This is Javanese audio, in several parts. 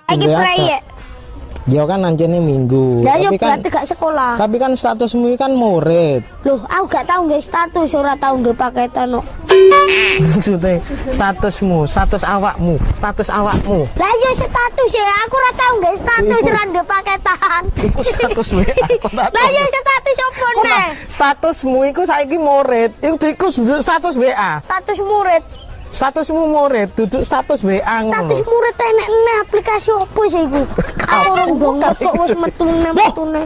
Lagi proyek. Ya kan anjene minggu. Lah yo Tapi kan berarti gak sekolah. tapi kan statusmu ini kan murid. Loh, aku gak tahu nggak status, ora tahu nggak paketan no. Maksudnya status awakmu. Lah yo status ya, aku ora tahu nggak status ora nggak paketan. Iku status WA. Lah yo status opo neh? Statusmu iku saiki murid. Iku status WA. Status murid. Statusmu murid, duduk status WA ngono. Status murid enek aplikasi opo sih iku? Aku ora ndonga kok wis metune.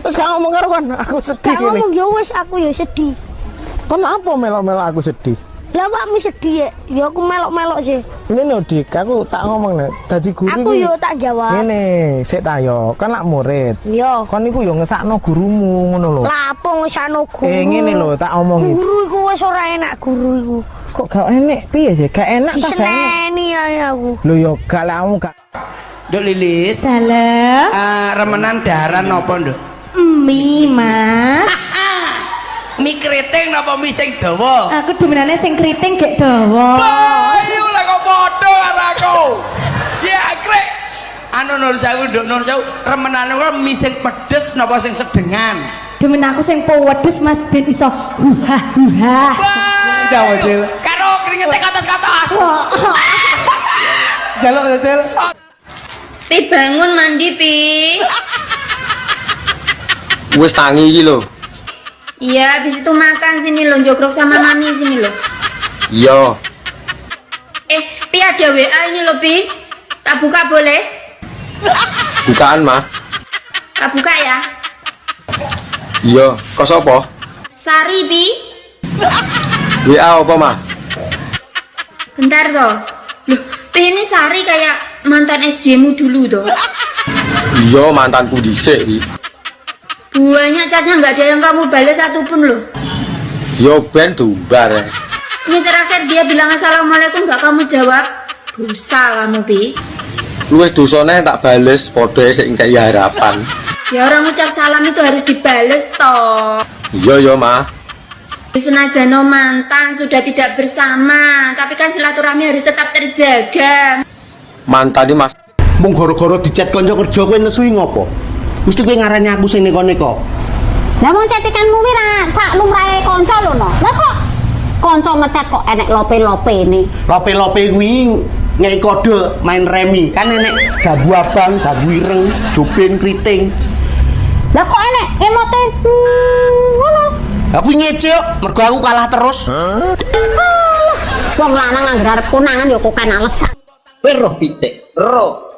Terus gak ngomong karo kan, aku sedih Gak ini. ngomong yo wis aku yo sedih. Kenapa melok-melok aku sedih? Lah awakmu sedih ya aku melok-melok sih. Ini lho Dik, aku tak ngomong nek dadi guru Aku iki. yo tak jawab. Ngene, sik ta yo, kan lak murid. Yo. Kon iku yo ngesakno gurumu ngono lho. Lah apa ngesano guru? Ngene lho tak omongi. Guru iku wis ora enak guru iku. Kok gak enak piye sih? Gak enak ta gak enak. Diseneni ae aku. Lho yo gak lamu gak. Nduk Lilis. Dalam Remenan daharan napa, Nduk? mie mas, Mie keriting napa mie sing dawa? aku demenane sing keriting gek dawa. Ayo lah kok padha karo aku. Ya krek. Anu Nur Sewu, Nduk Nur Sewu, remenane kok mie sing pedes napa sing sedengan? Demen aku sing pedes mas ben iso huha. Jawa, Cil. Karo keringetek katos-katos. Jaluk ya, Cil. Pi bangun mandi Pi. Wis tangi iki lho. Iya habis itu makan sini lo jogrok sama mami sini lo. Iya. Pi ada WA ini lo Pi. Tak buka boleh? Bukaan, Mah. Tak buka ya. Iya, kok sapa? Sari Pi. WA apa, Mah? Bentar toh. Loh, Pi ini Sari kayak mantan SJ-mu dulu toh. Iya, mantanku dhisik iki. Banyak chatnya nggak ada yang kamu balas satupun loh. Yo ben dumbar. Ini terakhir dia bilang assalamualaikum nggak kamu jawab. Dosa kamu Pi. Luwih dosane tak bales padha sik ngkei harapan. Ya orang ucap salam itu harus dibales toh. Iya, Mah. Senajan mantan sudah tidak bersama, tapi kan silaturahmi harus tetap terjaga. Mantan iki Mas. Mung gara-gara dicet kanca kerja kowe nesuhi ngopo? Mesti kowe ngarani aku sing neko-neko. Lah wong cetikanmu wi ra sak lumrahe kanca lho no. Lah kok kanca mecat kok enek lope-lopene. Lope-lope kuwi ngeki kode main remi. Kan enek jago abang, jago ireng, jupin kriting. Lah kok enek emote ngono. Aku ngece mergo aku kalah terus. Wong lanang anggere arep konangan ya kok kan alasan. Kowe roh pitik, roh.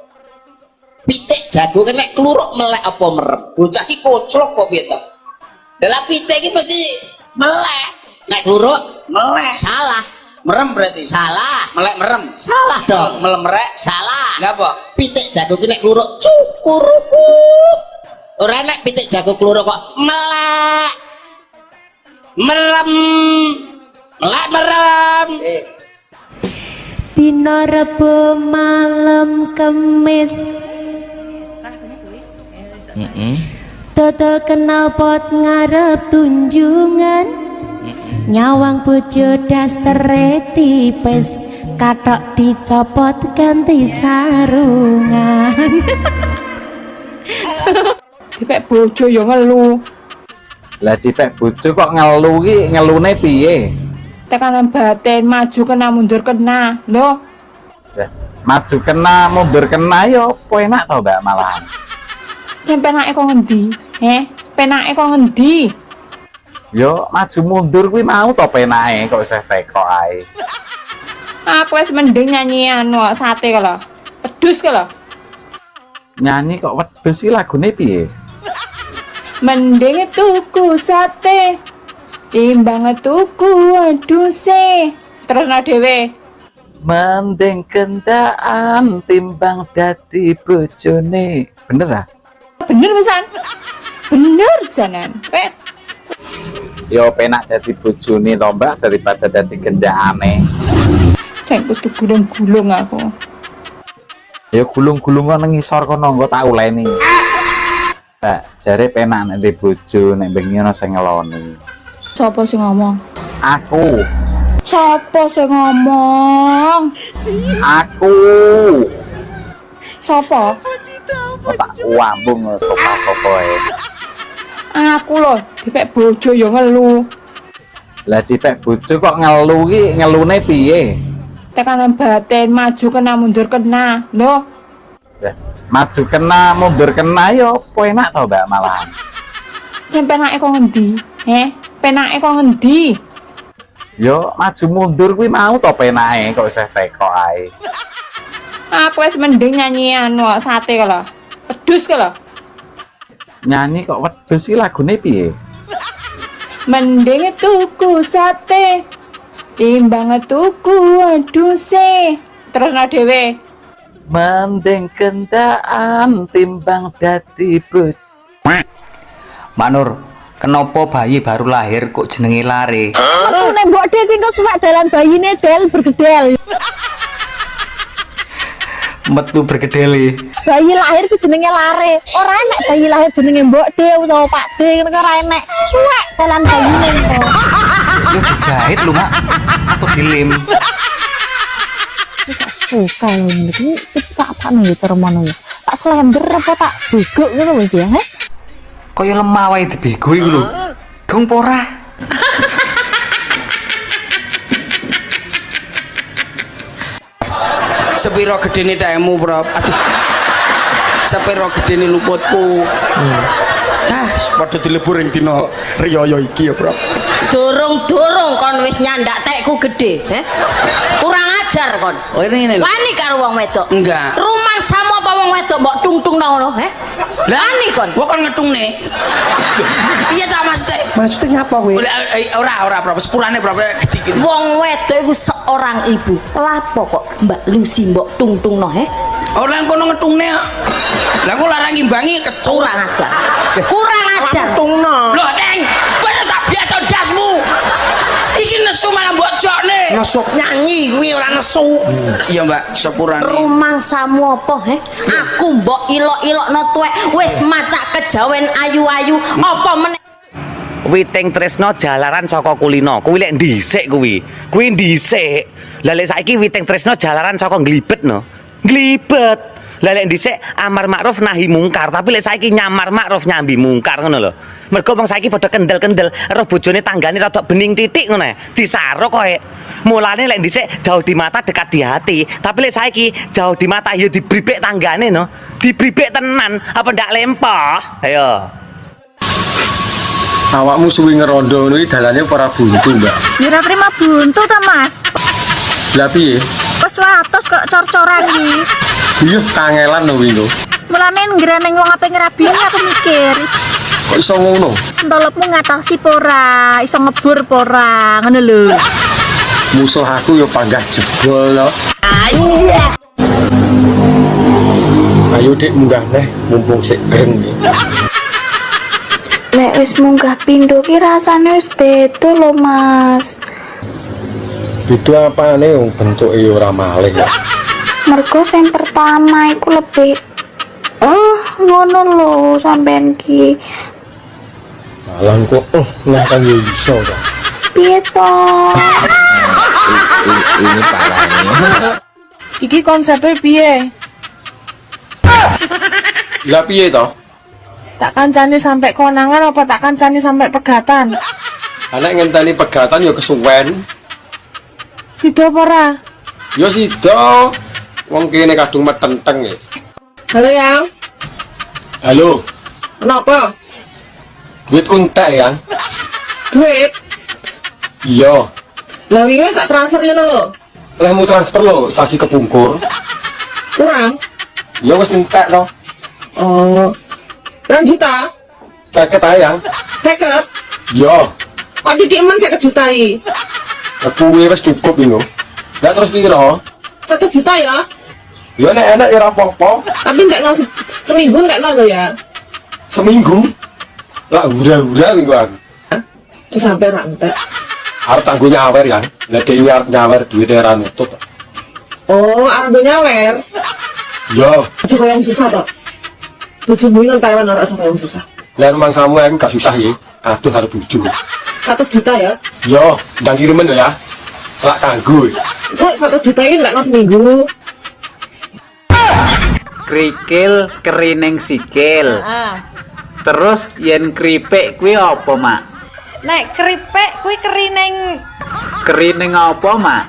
Pitik jago kan nek kluruk melek apa merem. Bocah iki koclok kok piye to? Dalam pitik iki berarti melek. Nek kluruk melek. Salah. Merem berarti salah. Melek merem. Salah dong. Melemrek salah. Enggak apa? Pitik jago ki nek kluruk cukuruku. Ora nek pitik jago kluruk kok melek. Merem. Melek merem. Dino Rebo malam Kemis. Total kenal pot ngarep tunjungan. Nyawang bojo dastere tipis, katok dicopot ganti sarungan. Dipek bojo ya ngelu. Lah dipek bojo kok ngelu ki ngelune piye? Tekanan batin maju kena mundur kena loh. Maju kena mundur kena yo apa enak to Mbak malahan. Sing penake kok ngendi? Penake kok ngendi? Yo maju mundur kuwi mau to penake kok isih teko ae. Aku wis mending nyanyi anu sate kalau. Pedus kalau. Nyanyi kok wedhus iki lagune piye? Mending tuku sate timbang tuku wedhuse. Terus no dhewe. Mending kendaan timbang dadi bojone. Bener ah? Bener pisan. Bener janan. Wes. Yo penak dadi bojone to Mbak daripada dadi kendakane. Cek kudu gulung-gulung aku. Ya gulung-gulung kok nang ngisor kono engko tak uleni. Mbak, jare penak nek di bojo nek bengi ana sing ngeloni. Sopo sing ngomong? Aku. Sopo sing ngomong? Aku. Sopo? Tak wambung sopo ae. Aku loh, dipek bojo yo ngelu. Lah dipek bojo kok ngelu ki, ngelune piye? Tekanan batin, maju kena mundur kena. Loh, Ya, maju kena, mundur kena yo apa enak to, Mbak malahan. sing penake kok ngendi? Penake kok ngendi? Yo maju mundur kuwi mau to penake kok isih teko ae. Aku wis mending nyanyi anu sate kala. Pedus kala. Nyanyi kok wedhus iki lagune piye? Mending tuku sate timbang tuku wedhuse. Terusno dhewe. Mending kendaan timbang dadi bot. Manur, kenapa bayi baru lahir kok jenenge lare? Metu nek mbok dhek kok suwek dalan bayine del bergedel. Metu bergedele. Bayi lahir ku jenenge lare. Ora enek bayi lahir jenenge mbok dhek utawa Pak Dhek ngono ora enek. Suwek dalan bayine kok. Lu dijahit lu, Mak. Atau dilem? Suka lho iki tak apane ya cara mono ya. Tak slender apa tak buguk ngono lho ya, he? Kaya lemah wae dibego iku lho. Dong pora. Sepiro gedene taemu, Bro? Aduh. Sepiro gedene luputku. Padha dilebur ing dina riyaya iki ya, Bro. Durung-durung kon wis nyandak tekku gede, kurang ajar kon. Oh ini lho. Wani karo wong wedok. Enggak. Rumangsamu apa wong wedok mbok tung-tungno ngono, Wani kon. Kok kon ngetungne? Iya ta maksudnya? Maksudnya ngapa kowe? Ora, Bro. Sepurane, Bro, gedhe. Wong wedok iku seorang ibu. Lapo kok Mbak Lucy mbok tungtungno, Ora kono ngetungne. Lah kok larang ngimbangi Kurang ajar. Kurang ajar. Tungno. Loh, Deng, kowe tak biasa ndasmu. Iki nesu malah mbok jokne. Nesuk nyanyi kuwi ora nesu. Iya, Mbak, sepurane. Rumangsamu apa, Aku mbok ilok-ilokno tuwek wis macak kejawen ayu-ayu apa meneh. Witing tresno jalaran saka kulino. Kuwi lek dhisik kuwi. Kuwi dhisik. Lah lek saiki witing tresno jalaran saka glibet no. Glibet. Lah lek dhisik amar makruf nahi mungkar, tapi lek saiki nyamar makruf nyambi mungkar ngono lho. Mergo wong saiki padha kendel-kendel, roh bojone tanggane rada bening titik ngono ae. Disaruk koe. Mulane lek dhisik jauh di mata dekat di hati, tapi lek saiki jauh di mata ya dibribek tanggane no. Dibribek tenan, apa ndak lempah? Ayo. Awakmu suwi ngerondo ini dalane para buntu, Mbak. Mira terima buntu ta, Mas? Lah piye? Wes watos kok cor-coran iki. Iya kangelan lho wingi. Mulane ngreneng wong ape ngrabini aku mikir, Kok iso ngono? sentolopmu ngatasi pora, iso ngebur pora, ngono lho. Musuh aku yo panggah jebol lho. Ayo Dik munggah neh mumpung sik greng iki. Lek wis munggah pindho ki rasane wis beda lho, Mas. Beda apane wong bentuke yo ora malih ya. Mergo sing pertama iku lebih ngono lho sampean ki. Malang kok nah kan yo iso to. Piye to? Ini parahnya. Iki konsepnya piye? Lah piye to? Tak kancani sampai konangan apa tak kancani sampai pegatan? Anak ngenteni pegatan yo kesuwen. Sido apa ora? Yo sida. Wong kene kadung metenteng e. Halo yang? Halo, Kenapa? duit untek ya? Duit? Iya. Lah wingi sak transfer ya lho. Lah mau transfer lo, sasi kepungkur. Kurang? Ya wis entek to. Oh. 2 juta? 50 ae ya. 50? Iya. Kok didimen 50 juta iki? Lah kuwi wis cukup iki. Lah terus piro? 1 juta ya? Ya nek enak ya ora apa-apa. Tapi enggak ngasih seminggu enggak lo ya? Seminggu. Lah hura-hura mingguan. Terus sampai ra entek. Arep tanggo nyawer ya. Lah dhewe arep nyawer duwite ora nutut. Oh, arep nyawer. Yo, Aja kaya yang susah toh. Bojomu nang Taiwan ora usah kaya yang susah. lah rumang samu aku gak susah ya. Aduh arep bojo. 100 juta ya? Yo, ndang kirimen ya. Lak kanggo. Kok 100 juta ini nggak seminggu? Krikil kerining sikil. Terus yen kripik kuwi apa, Mak? Nek keripik kuwi kerining. Kerining apa, Mak?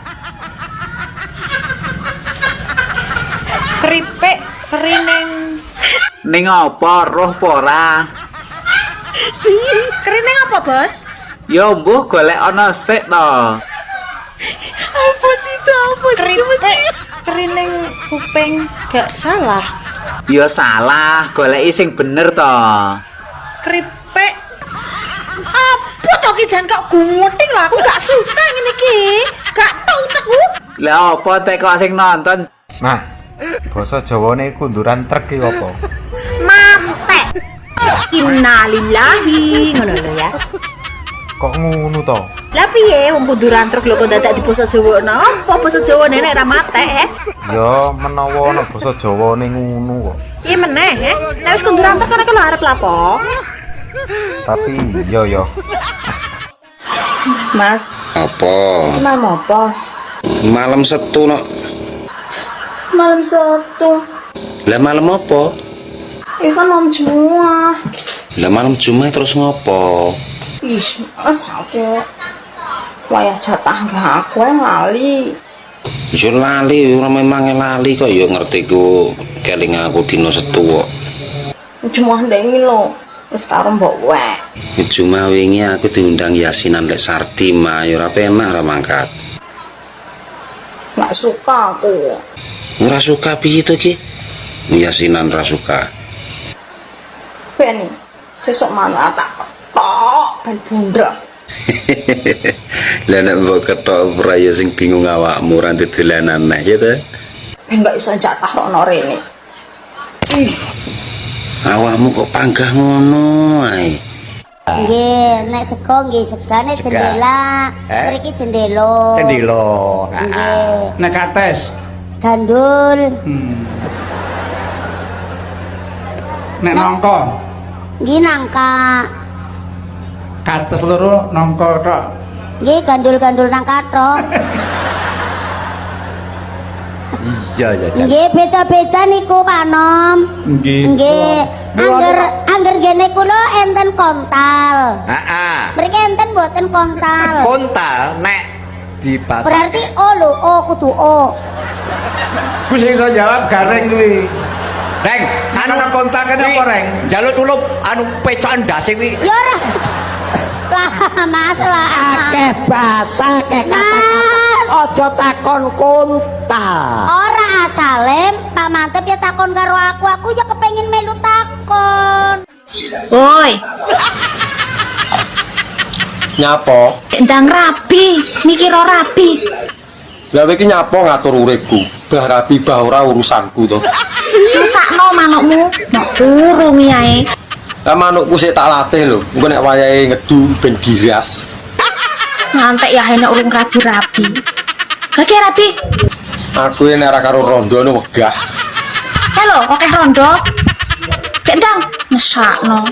Keripik kerining. Ning apa roh apa ora? Kerining apa, Bos? Ya mbuh golek ana sik to. Apa sih itu apa? Keripik kerining kuping gak salah. Ya salah, goleki sing bener to. Keripik apa to ki jan kok gunting lah, aku gak suka ngene iki. Gak tau utekku. Lah apa teh kok sing nonton? Nah, basa Jawane kunduran truk iki apa? Mantek. Innalillahi ngono lho ya. Kok ngono to? Lah piye wong kunduran truk lho kok dadak di basa Jawa. Apa basa Jawane nek ra matek, Ya menawa ana basa Jawane ngono kok. Iya meneh, nek wis kunduran truk kok lho arep lapo. Tapi yo. Mas, Apa? malam apa? Malam Setu no. Malam Sabtu. Lah malam apa? Iku kan malam Jumat. Lah malam Jumat terus ngopo? Ih, Mas aku wayah jatah aku yang lali. Yo lali, ora memang lali kok yo ngerti ku keling aku dino Setu kok. Cuma ndengi lo. Wis karo mbok wek. Cuma wingi aku diundang yasinan lek Sardi mah yo ora penak ra mangkat. Nggak suka aku. Ora suka piye to ki? Yasinan ra suka. Ben sesuk mana tak tok ben bundra. Lah nek mbok ketok ora ya sing bingung awakmu ra dolanan neh ya to. Ben nggak iso jatah rono rene. Ih, Awakmu kok panggah ngono ae. Nggih, nek sego nggih segane jendela. Mriki jendelo. Kendilo. Nggih. Nek kates Gandul. nek nangka Nggih nangka. kates loro nangka tok. Nggih gandul-gandul nangka tok. Iya ya. Nggih beda-beda niku Pak Nom. Nggih. Angger ngene kula enten kontal. Heeh. Mriki enten mboten kontal. Kontal nek di pasar. Berarti O lho, O kudu O. Ku sing iso jawab gareng kuwi. Reng, anu nang kontak kene apa reng? Jaluk tulup anu pecokan ndase kuwi. Ya ora. Lah Mas lah. Akeh bahasa, akeh kata-kata. Aja takon kontal. Ora asalem, Pak Mantep ya takon karo aku ya kepengin melu takon. Woi, Nyapo? ndang rapi, mikir ora rapi. Lah iki nyapo ngatur uripku. Bah rapi bah ora urusanku to. Sakno manukmu, nek urung yae. Lah manukku sik tak latih lho. Engko nek wayahe ngedu ben giras. Ngantek ya enek urung rapi-rapi. Kaki rapi. Aku nek ora karo rondo nu wegah. Halo, oke rondo. Kendang mesakno.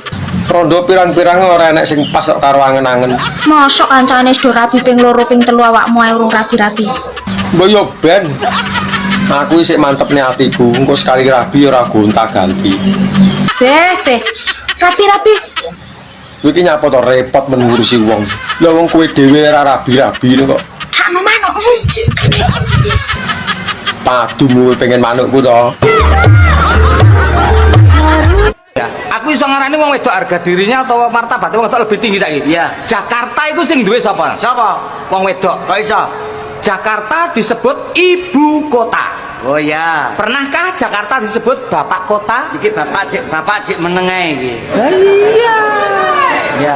Rondo pirang-pirang ora enek sing pas kok karo angen-angen. Mosok kancane wis do rapi ping 2 ping 3 awakmu ae urung rapi-rapi. Mbok yo ben. Aku isih mantep nih hatiku. Engko sekali rapi ora gonta-ganti. Beh. Rapi-rapi. Kowe iki nyapa to repot men ngurusi wong. Lah wong kowe dhewe ora rabi-rabi lho kok. Sakno manukmu. Padumu pengen manukku to. Aku iso ngarani wong wedok harga dirinya atau martabat wong wedok lebih tinggi saiki. Iya. Jakarta iku sing duwe sapa? Sapa? Wong wedok. Kok iso? Jakarta disebut ibu kota. Oh ya. Pernahkah Jakarta disebut bapak kota? Iki bapak cik menengah iki. Iya. Ya.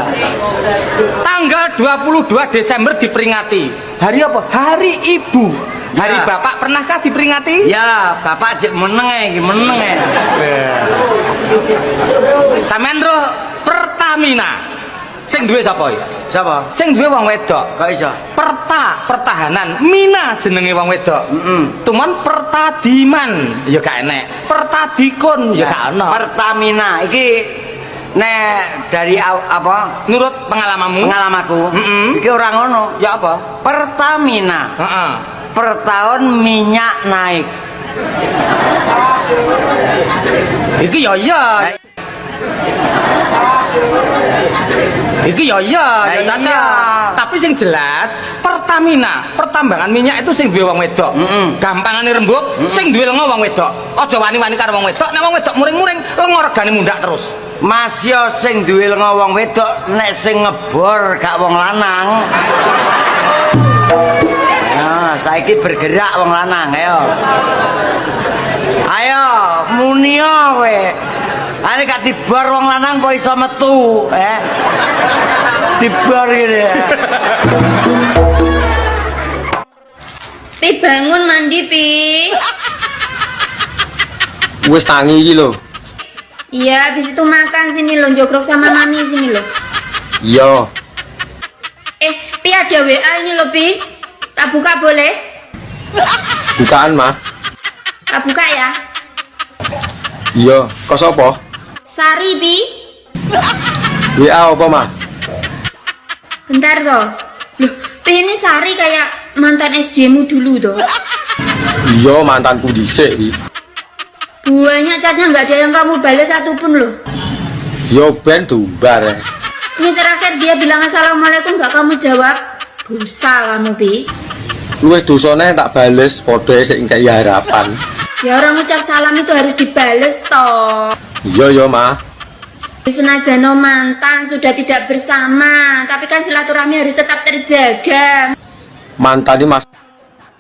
Tanggal 22 Desember diperingati. Hari apa? Hari Ibu. Hari Bapak pernahkah diperingati? Ya, Bapak cik menengah iki, menengah. Sampeyan roh Pertamina. Sing duwe sapa iki? Sapa? Sing duwe wong wedok. Kok iso? Pertahanan. Mina jenenge wong wedok. Tumon Pertadiman ya gak enek. Pertadikun ya gak ono. Pertamina iki Nek dari apa? Nurut pengalamanmu? Pengalamanku. Iki ora ngono. Ya apa? Pertamina. Per tahun minyak naik. Iki ya iya. Iki ya iya, ya tapi sing jelas Pertamina, pertambangan minyak itu sing duwe wong wedok. Gampangane rembug, sing duwe lenga wong wedok. Aja wani-wani karo wong wedok, nek wong wedok muring-muring lenga regane mundak terus. Mas yo sing duwe lenga wong wedok, nek sing ngebor gak wong lanang. Nah, saiki bergerak wong lanang, ayo. Ayo, munio kowe. Ane gak dibor wong lanang kok iso metu, dibor gitu ya. Pi bangun mandi Pi. Wis tangi iki lho. Iya, habis itu makan sini lo, jogrok sama mami sini lo. Iya. Pi ada WA ini lo Pi. Tak buka boleh? Bukaan, Mah. Tak buka ya? Iya, kok sapa? Sari Pi. WA apa, Mah? Bentar toh. Loh, Pi ini Sari kayak mantan SJ-mu dulu toh. Iya, mantanku dhisik iki. Banyak chatnya nggak ada yang kamu balas satupun loh. Yo ben dumbar. Ini terakhir dia bilang assalamualaikum nggak kamu jawab. Dosa kamu Pi. Luwih dosane tak bales padha sik ngkei harapan. Ya orang ucap salam itu harus dibales toh. Iya, Mah. Senajan mantan sudah tidak bersama, tapi kan silaturahmi harus tetap terjaga. Mantan iki Mas.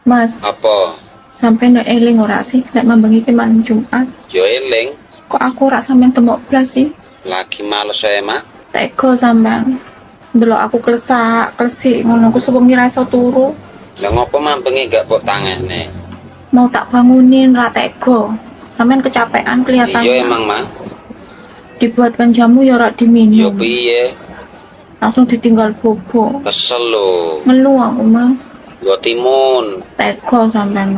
Mas, Apa? sampai nek eling ora sih lek mambengi ki malam Jumat. Yo eling, Kok aku ora sampean temok blas sih? lagi males saya mah. Teko sampean. Ndelok aku klesik ngono aku sewengi ra iso turu. Lah ngopo mambengi gak mbok tangene? Mau tak bangunin ra teko. Sampean kecapean kelihatan. Iya emang mah. Dibuatkan jamu ya ora diminum. Yo piye? Langsung ditinggal bobo. Kesel lho. Ngeluh aku, Mas. Yo timun. Teko sampean.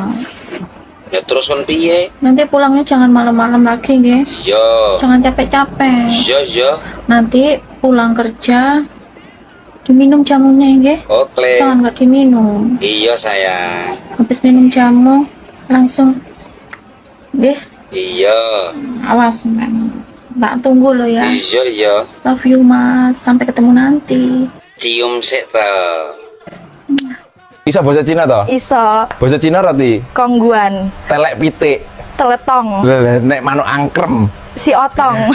Ya terus kon piye? Nanti pulangnya jangan malam-malam lagi nggih. Yo. Jangan capek-capek. Yo. Nanti pulang kerja diminum jamunya nggih. Oke. Jangan nggak diminum. Iya sayang. Habis minum jamu langsung nggih. Iya. Awas, men. Tak tunggu lo ya. Iya. Love you, Mas. Sampai ketemu nanti. Cium sik ta. Bisa bahasa Cina toh? Iso Bahasa Cina roti. kongguan, Telek pitik. teletong, Nek manuk angkrem. si otong.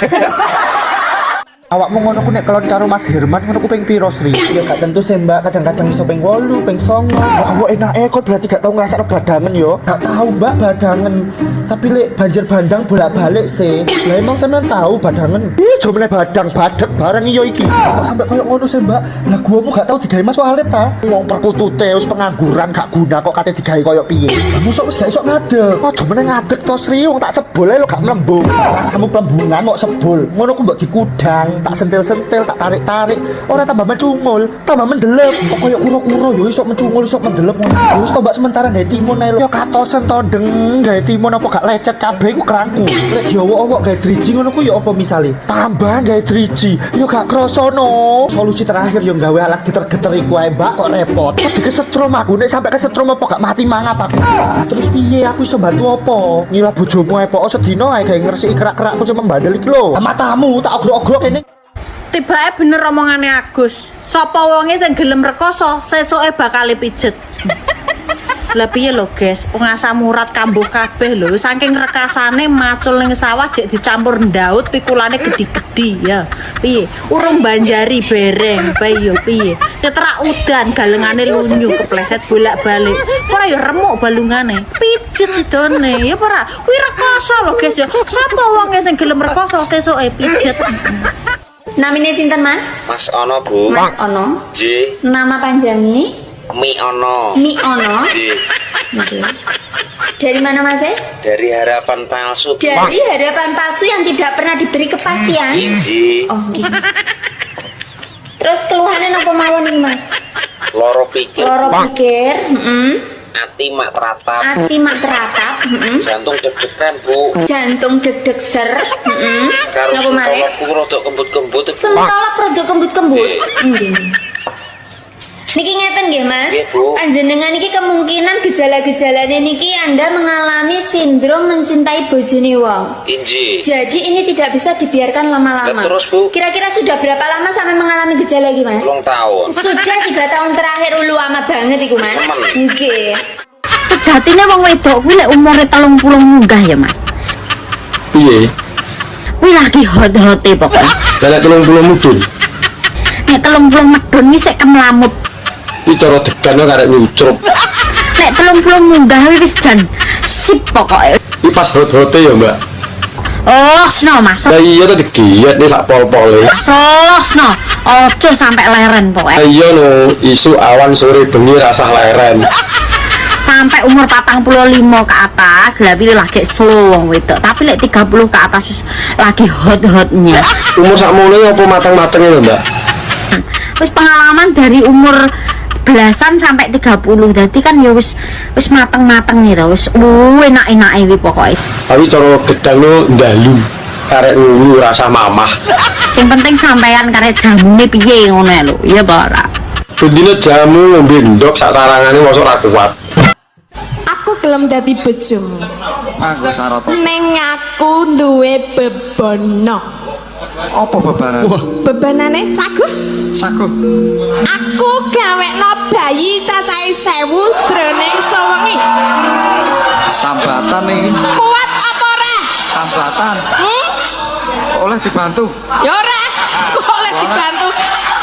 Awakmu ngono ku nek kelon karo Mas Herman ngono ku ping piro, Sri? Ya gak tentu sih, Mbak. Kadang-kadang iso ping 8, ping 9. Awak enake kok berarti gak tau ngrasakno badangen yo. Gak tahu, Mbak, badangen. Tapi lek banjir bandang bolak-balik sih. Lah emang sampean tahu badangen? Ih, jomene badang badek bareng iyo iki. Kok sampe koyo ngono sih, Mbak? Lah guamu gak tau digawe Mas Walid ta? Wong perkutute wis pengangguran gak guna kok kate digawe koyo piye. Musuk wis gak iso ngadeg. Oh, jomene ngadeg to, Sri. Wong tak sebul ae lo gak mlembung. Rasamu plembungan kok sebul. Ngono ku mbok dikudang. Tak sentil-sentil, tak tarik-tarik, orang tambah mencungul, tambah mendelep. Kok kayak kuro-kuro yo iso mencungul, iso mendelep ngono. Wis tombak sementara gawe timun ae lho. Yo katosen to ndeng gawe timun apa gak lecet kabeh iku kerangku. Lek yo owok gawe driji ngono ku yo apa misale? Tambah gawe driji, yo gak kroso no. Solusi terakhir yo gawe alat geter-geter iku ae, Mbak, kok repot. Kok dikesetrum aku nek sampe kesetrum apa gak mati mangat aku. Terus piye aku iso bantu apa? Ngilah bojomu ae pokok sedina ae gawe ngresiki kerak-kerakku sing membandel iki lho. Matamu tak ogrok-ogrok kene. Tibake bener omongane Agus. Sapa wonge sing gelem rekoso, sesuke bakal pijet. Lah piye lho, guys? Wong asam urat kambuh kabeh lho. Saking rekasane macul ning sawah jek dicampur ndaut pikulane gede-gede ya. Piye? Urung banjari bereng, bae yo piye? Keterak udan galengane lunyu kepleset bolak-balik. Ora yo remuk balungane. Pijet sidone. Ya ora. Kuwi rekoso lho, guys ya. Sapa wonge sing gelem rekoso sesuke pijet. Namanya sinten Mas? Mas Ono, Bu. Mas Ono. J. Nama panjangnya? Mi Ono. Mi Ono. J. Oke. Dari mana Mas? Dari harapan palsu. Dari harapan palsu yang tidak pernah diberi kepastian. J. Oke. Terus keluhannya apa mawon nih Mas? Loro pikir. Loro pikir. Ati mak teratap. Ati mak teratap. Jantung deg-degan, Bu. Jantung deg-deg ser. Karo Napa maneh? sentolokku rada kembut-kembut. Sentolok rada kembut-kembut. Nggih. Niki ngeten nggih, Mas. Nggih, Bu. Panjenengan iki kemungkinan gejala-gejalanya niki Anda mengalami sindrom mencintai bojone wong. Inji. Jadi ini tidak bisa dibiarkan lama-lama. Lah, terus, Bu? Kira-kira sudah berapa lama sampai mengalami gejala iki, Mas? 2 tahun. Sudah 3 tahun terakhir ulu lama banget iku, Mas. Temen. Nggih. Sejatine wong wedok kuwi lek umure 30 munggah ya, Mas. Piye? Kuwi lagi hot-hote pokoknya. Lah nek 30 mudun. Nek 30 medun iki sik kemlamut. Iki cara degan karek nyucrup. Nek 30 munggah wis jan sip pokoke. Iki pas hot-hote ya, Mbak. Losno, Mas. Lah iya to digiat nih sak pol-pole. Losno. Ojo sampai leren Lah pokoknya. iya no, isu awan sore bengi rasah leren. Sampai umur 45 ke atas lah pilih lagi slow wong wedok. Tapi lek 30 ke atas wis lagi hot-hotnya. Umur sakmono apa mateng-matenge lho, Mbak? Wis pengalaman dari umur belasan sampai 30. Jadi kan ya wis mateng-mateng gitu. Wis enak-enak iki pokoke. Tapi cara gedang no ndalu. Karek ngulu rasa mamah. Sing penting sampean karek jamune piye ngono lho. Iya apa ora? Bendine jamu ngombe ndok sak tarangane mosok ra kuat. Aku gelem dadi bojomu. Aku Sarata. Neng aku duwe bebono. Apa bebanan? Bebanane sagu. Sagu. Aku gawekno bayi cacahe 1000 jroning sewengi. Sambatan nih. Kuat apa ora? Sambatan. Oleh dibantu. Ya ora. Kok oleh dibantu.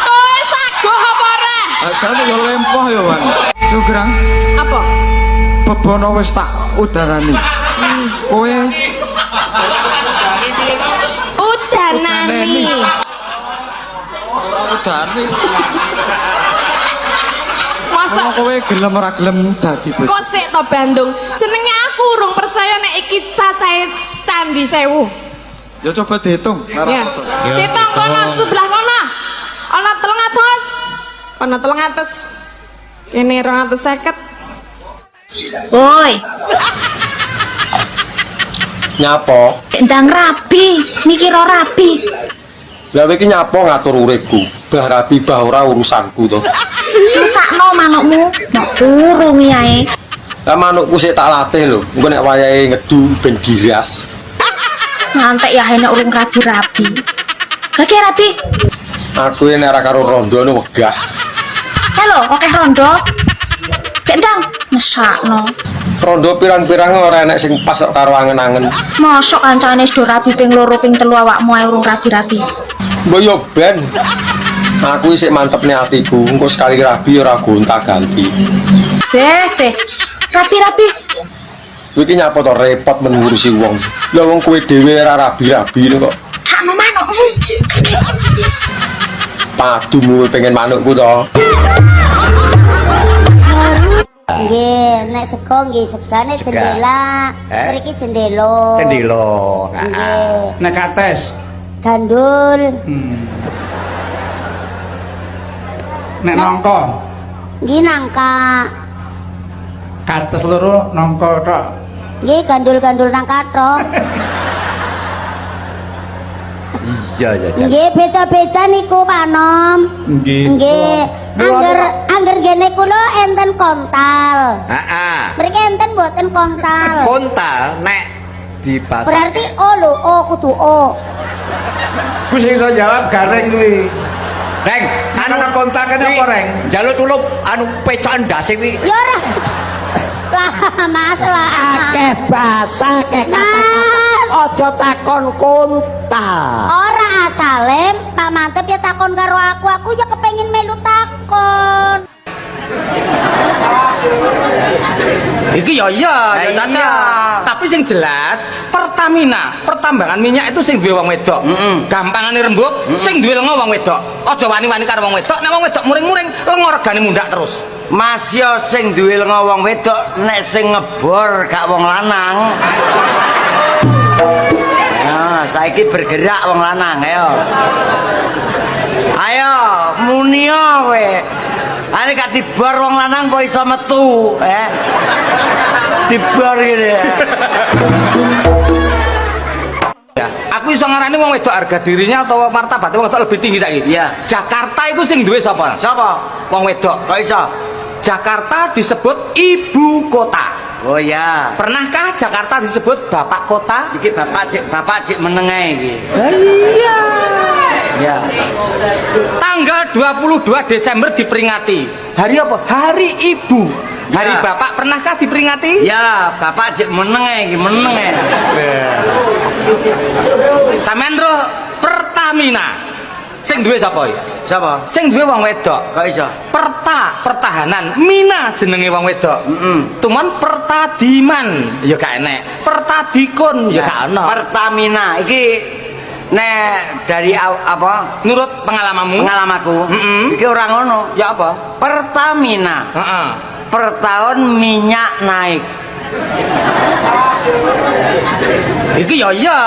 Kowe sagu apa ora? Saya yo lempoh yo, Bang. Sugrang. Apa? Bebono wis tak udarani. Kowe Udanani. ora udani. Masa Kowe gelem ora gelem dadi bos. kok sik to Bandung. Jenenge aku urung percaya nek iki cacahe Candi 1000. Ya coba dihitung. Ya. Dihitung kono sebelah kono. Ana 300. Ana 300. Kene 250. Woi, Nyapo? ndang rabi, mikir ora rabi. Lah kowe iki nyapo ngatur uripku. Bah rabi bah ora urusanku to. Mesakno manukmu, nek urung yae. Lah manukku sik tak latih lho. Engko nek wayahe ngedu ben giras. Ngantek ya enek urung rabi-rabi. Lagi rabi. Aku nek ora karo rondo no wegah. Halo, oke rondo. Kendang, mesakno. Rondo pirang-pirang ora enek sing pas kok karo angen-angen. Mosok kancane wis do rabi ping 2 ping 3 awakmu ae urung rabi-rabi. Mbok yo ben. Aku isih mantepne atiku. Engko sekali rabi ora gonta-ganti. Beh. Rabi-rabi. Kowe iki nyapa to repot men ngurusi wong. Lah wong kowe dhewe ora rabi-rabi kok. Sakno manukmu. Padumu pengen manukku to. Nggih, nek sego nggih segane jendela. Mriki jendela. Kendilo. Nggih. Nek kates. Gandul. Nek nongko. Nggih nangka. Kates loro nongko tok. Nggih gandul-gandul nangka tok. Iya ya. Nggih beda-beda niku Pak Nom. Nggih. Angger gene kula enten kontal. Heeh. Mriki enten mboten kontal. Kontal nek dipasang. Berarti O lho, O kudu O. Ku sing iso jawab gareng kuwi. Reng, anu kontak kene apa reng? Njaluk tulup anu pecokan ndase kuwi. Ya ora. Lah Mas lah. Akeh basa, akeh kata-kata. Aja takon kontal. Ora asale Pak Mantep ya takon karo aku ya kepengin melu takon. Iki ya iya, ya Caca. Tapi sing jelas Pertamina, pertambangan minyak itu sing duwe wong wedok. Gampangane rembug, sing duwe lenga wong wedok. Aja wani-wani karo wong wedok, nek wong wedok muring-muring lenga regane mundak terus. Mas yo sing duwe lenga wong wedok, nek sing ngebor gak wong lanang. Nah, saiki bergerak wong lanang, ayo. Ayo, munio kowe. Ane gak dibar wong lanang kok iso metu, dibar gini ya. Ya, aku iso ngarani wong wedok harga dirinya atau martabat wong wedok lebih tinggi saiki. Iya. Jakarta itu sing duwe sapa? Siapa? Wong wedok. Kok iso? Jakarta disebut ibu kota. Oh ya. Pernahkah Jakarta disebut bapak kota? Iki bapak cik menengah iki. Iya. Ya. Tanggal 22 Desember diperingati. Hari apa? Hari Ibu. Hari Ya. Bapak pernahkah diperingati? Ya, bapak cik menengah iki, menengah. Sampeyan roh Pertamina. Sing duwe sapa iki? Siapa? Sing duwe wong wedok. Kok iso? Pertahanan, Mina jenenge wong wedok. Tuman Pertadiman ya gak enek. Pertadikun ya gak ono. Pertamina iki nek dari apa? Nurut pengalamanmu? Pengalamanku. Iki ora ngono. Ya apa? Pertamina. Heeh. Per tahun minyak naik. Iki ya iya.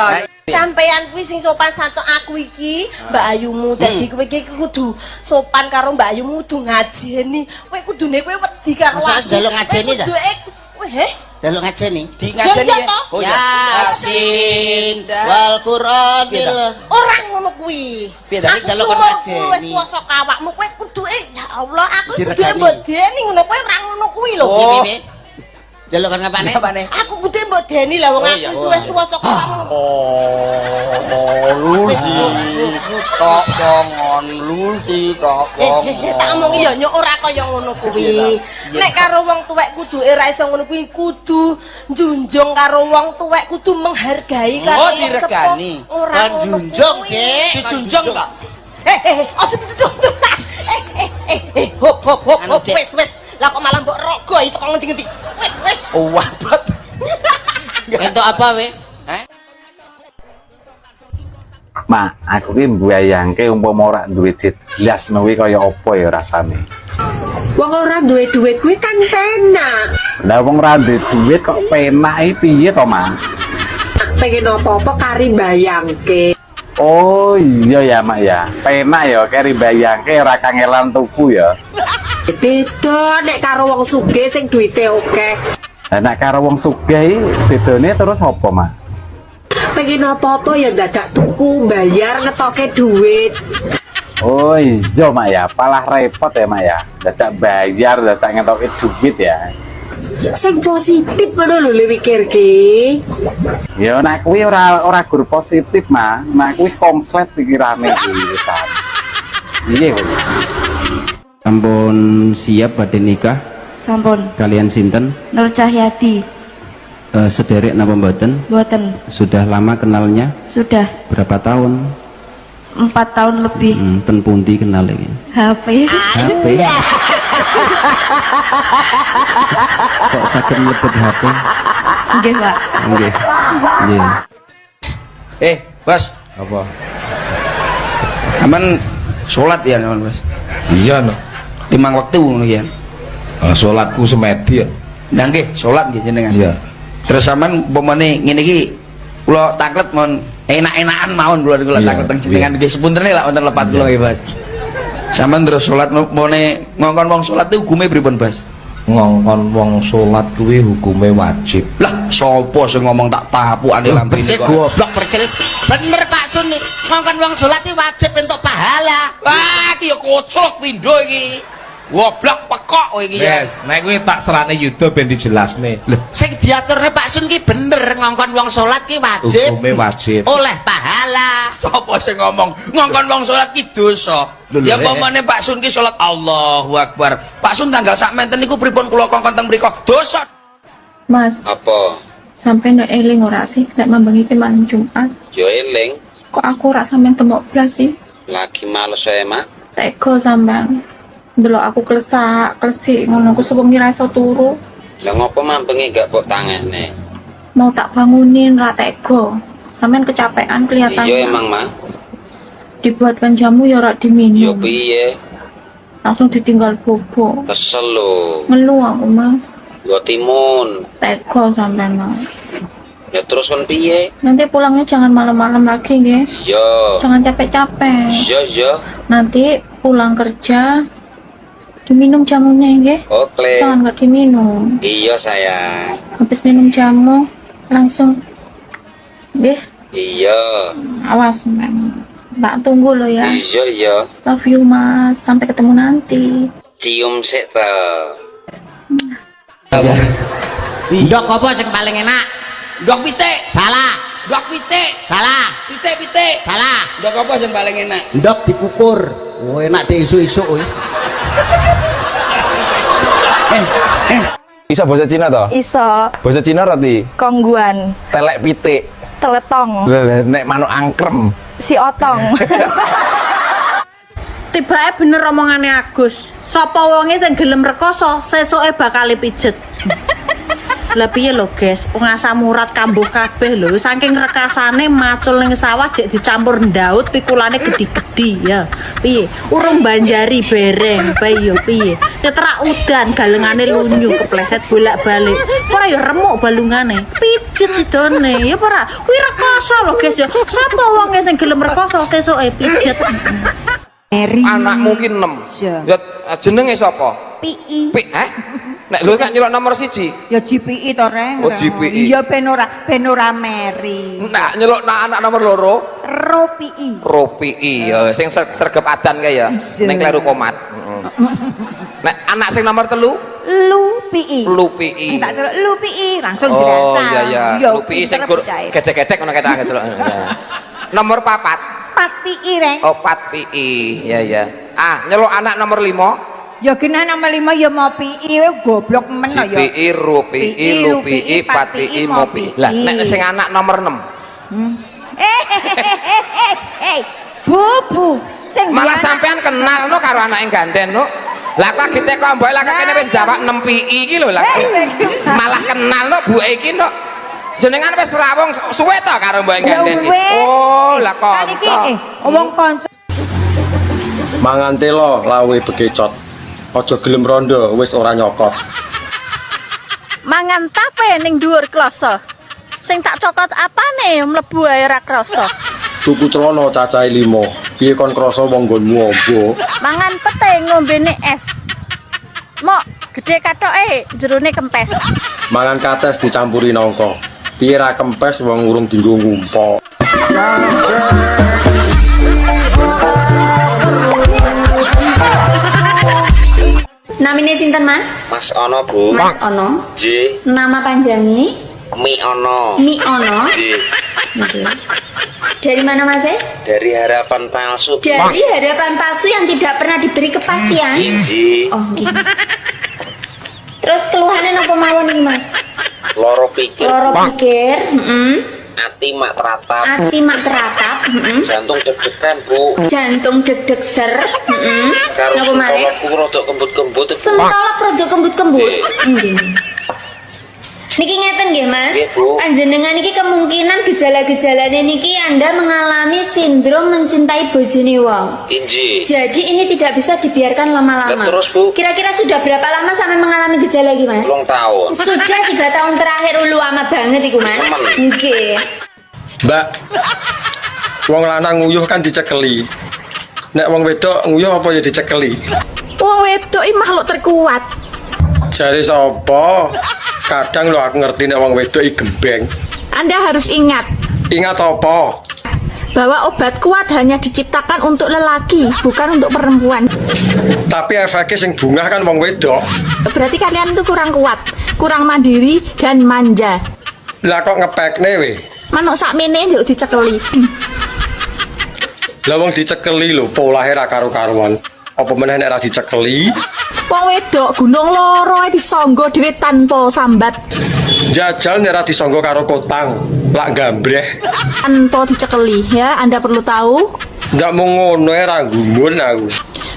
Sampeyan kuwi sing sopan santun aku iki, Mbak Ayumu. Dadi kowe iki kudu sopan karo Mbak Ayumu, kudu ngajeni. Kowe kudune kowe wedi karo aku. Masa njaluk ngajeni ta? Kowe Jaluk ngajeni. Di ngajeni ya? Oh Yasin wal Qur'anil. Ora ngono kuwi. Piye tadi jaluk ngajeni? Kowe kuwasa awakmu kowe kudu ya Allah, aku kudu mbodeni ngono kowe ora ngono kuwi lho. Piye? Jalukan ngapane? Aku kudu mbodeni lah wong aku wis tuwa saka awakmu. Tak omongi ya nyok ora kaya ngono kuwi. Nek karo wong tuwek kudu ora iso ngono kuwi, kudu njunjung karo wong tuwek, kudu menghargai karo wong sepuh. Ora njunjung, Dik. Dijunjung ta? Aja dijunjung. Hop, wis. Lah kok malah mbok rogo itu kok ngendi-ngendi. Wis. Oh, wabat. Entuk apa we? Ma, aku ki mbayangke umpama ora duwe duit blas kuwi kaya apa ya rasane. Wong ora duwe duit kuwi kan penak. Lah wong ora duwe duit kok penak iki piye to, Ma? Pengen apa-apa kari bayangke. Oh iya ya, Mak ya. Penak ya keri bayangke ora kangelan tuku ya. Beda nek karo wong sugih sing duwite akeh. Lah nek karo wong sugih bedane terus apa, Mak? Pengen apa-apa ya dadak tuku, bayar ngetoke duit. Oh iya, Mak ya. Palah repot ya, Mak ya. Dadak bayar, dadak ngetoke duit ya. Sing positif ngono lho mikirke. Ya nek kuwi ora gur positif, Mak. Nek kuwi konslet pikirane iki wisan. Iya kuwi. Sampun siap badhe nikah? Sampun. Kalian sinten? Nur Cahyati. Sederek napa mboten? Mboten. Sudah lama kenalnya? Sudah. Berapa tahun? 4 tahun lebih. Ten pundi kenal iki? HP. HP. Kok saged mlebet HP? Nggih, Pak. Nggih. Nggih. Bos. Apa? Aman salat ya, Bos. Iya no. 5 waktu ngono ya. Salatku semedi ya. Lah nggih, salat nggih jenengan. Iya. Terus sampean umpamane ngene iki kula taklet mon enak-enakan mawon kula taklet teng jenengan nggih sepuntene lak wonten lepat kula nggih, Bos. Sampean terus salat umpamane ngongkon wong salat itu hukume pripun, Bos? Ngongkon wong salat kuwi hukume wajib. Lah, sapa sing ngomong tak tapukane lampine kok. Goblok percelit. Bener Pak Sun nih, ngongkon wong salat iki wajib entuk pahala. Wah, iki ya kocok pindho iki. Goblok pekok kowe iki ya. Yes, nek kuwi tak serane YouTube ben dijelasne. Lho, sing diaturne Pak Sun ki bener, ngongkon wong salat ki wajib. Hukume wajib. Oleh pahala. Sapa sing ngomong ngongkon wong salat ki dosa? Ya umpamane Pak Sun ki salat Allahu Akbar. Pak Sun tanggal sak menten niku pripun kula kongkon teng mriku? Dosa. Mas, Apa? sampai no eling ora sih lek mambengi ki malam Jumat. Yo eling, Kok aku ora sampean temok blas sih? lagi males saya Mak. Teko sampean. Ndelok aku klesik ngono aku sewengi ra iso turu. Lah ngopo mambengi gak mbok tangene? Mau tak bangunin ra teko. Sampean kecapean kelihatannya. Iya emang Mak. Dibuatkan jamu ya ora diminum. Yo piye? Langsung ditinggal bobo. Kesel lho. Ngeluh aku, Mas. Gua timun. Teko sampean. Mas. Ya terus kon piye? Nanti pulangnya jangan malam-malam lagi, nggih. Iya. Jangan capek-capek. Iya. Nanti pulang kerja Diminum jamunya nggih. Oke. Jangan nggak diminum. Iya sayang. Habis minum jamu langsung nggih. Iya. Awas, Mbak tunggu lo ya. Iya iya. Love you Mas, sampai ketemu nanti. Cium sik ta. Ndok apa sing paling enak? Ndok pitik. Salah. Ndok pitik. Salah. Pitik. Salah. Ndok apa sing paling enak? Ndok dikukur. Oh, enak deh isu-isu. Bisa bahasa Cina toh? Iso. Bahasa Cina roti. Kongguan. Telek pitik. Teletong. Nek manuk angkrem. Si otong. Tibake bener omongane Agus. Sapa wonge sing gelem rekoso, sesuke bakal pijet. Lah piye lho, guys? Wong asam urat kambuh kabeh lho. Saking rekasane macul ning sawah jek dicampur ndaut pikulane gede-gede ya. Piye? Urung banjari bereng, bae yo piye? Ketrak udan galengane lunyu kepleset bolak-balik. Ora ya remuk balungane. Pijet sidone. Ya ora. Kuwi rekoso lho, guys ya. Sapa wonge sing gelem rekoso sesuke pijet. Anak mungkin 6. Ya jenenge sapa? PI. Nek lho nek nyelok nomor 1. Ya GPI to, Reng. Oh, GPI. Iya ben ora meri. Nek nyelok anak nomor 2. ROPI. ROPI ya sing sregep adan kae ya. Ning kleru komat. Nek anak sing nomor 3 LUPI. LUPI. Tak celuk LUPI langsung Oh dirasa. iya iya. LUPI sing gedek-gedek ngono ketok gitu. Nomor 4. 4PI, Reng. Oh 4PI. Iya iya. Nyelok anak nomor 5. Ya genah nomor 5 ya mau PI goblok men ya. GPI, RUPI, LUPI, 4PI, MOPI. Lah nek sing anak nomor 6. Bu. Sing Malah sampean kenal no karo anak yang ganden no. Lah kok kita kok mbok lah kene ben jawab 6 PI iki lho lah. Malah kenal no bu iki no. Jenengan wis rawung suwe to karo mbok ganden iki. Oh, lah kanca. Wong kanca. Mangan telo lawe begecot. Aja gelem rondo wis ora nyokot. Mangan tape ning dhuwur kloso. Sing tak cokot apane mlebu ae ra krasa. Tuku celana cacahe 5. Piye kon krasa wong nggonmu ombo? Mangan pete ngombene es. Mok gede katoke jerone kempes. Mangan kates dicampuri nangka. Piye ra kempes wong urung dienggo ngumpul. Namine sinten Mas? Mas Ono Bu. Mas Ono. J. Nama panjangnya? Mi Ono. Mi Ono. J. Oke. Dari mana Mas? Dari harapan palsu. Dari harapan palsu yang tidak pernah diberi kepastian. J. Oh, gitu. Terus keluhannya apa mawon ini Mas? Loro pikir. Loro pikir. Ati mak teratap. Ati mak teratap. Jantung deg-degan Bu. Jantung deg-deg ser. Karo Napa malih? sentolopku rodok kembut-kembut. Sentolop rodok kembut-kembut. Nggih. Niki ngeten nggih Mas. Nggih, Bu. Panjenengan niki kemungkinan gejala-gejalanya niki Anda mengalami sindrom mencintai bojone wong. Inji. Jadi ini tidak bisa dibiarkan lama-lama. Lah, terus, Bu? Kira-kira sudah berapa lama sampai mengalami gejala iki Mas? 2 tahun. Sudah 3 tahun terakhir ulu lama banget iku Mas. Nggih. Mbak. Wong lanang nguyuh kan dicekeli. Nek wong wedok nguyuh apa ya dicekeli? Wong wedok iki makhluk terkuat. Jare sapa? Kadang lo aku ngerti nek wong wedok iki gembeng. Anda harus ingat. Ingat apa? Bahwa obat kuat hanya diciptakan untuk lelaki, bukan untuk perempuan. Tapi efeknya sing bungah kan wong wedok. Berarti kalian itu kurang kuat, kurang mandiri dan manja. Lah kok ngepekne we? Manuk sakmene njuk dicekeli. Lah wong dicekeli lho, polahe ra karo-karuan. Apa meneh nek ra dicekeli? Wong wedok gunung loro ae disangga dhewe tanpa sambat. Jajal nek ra disangga karo kotang, lak gambreh. Tanpa dicekeli ya, Anda perlu tahu. Ndak mung ngono ra gumun aku.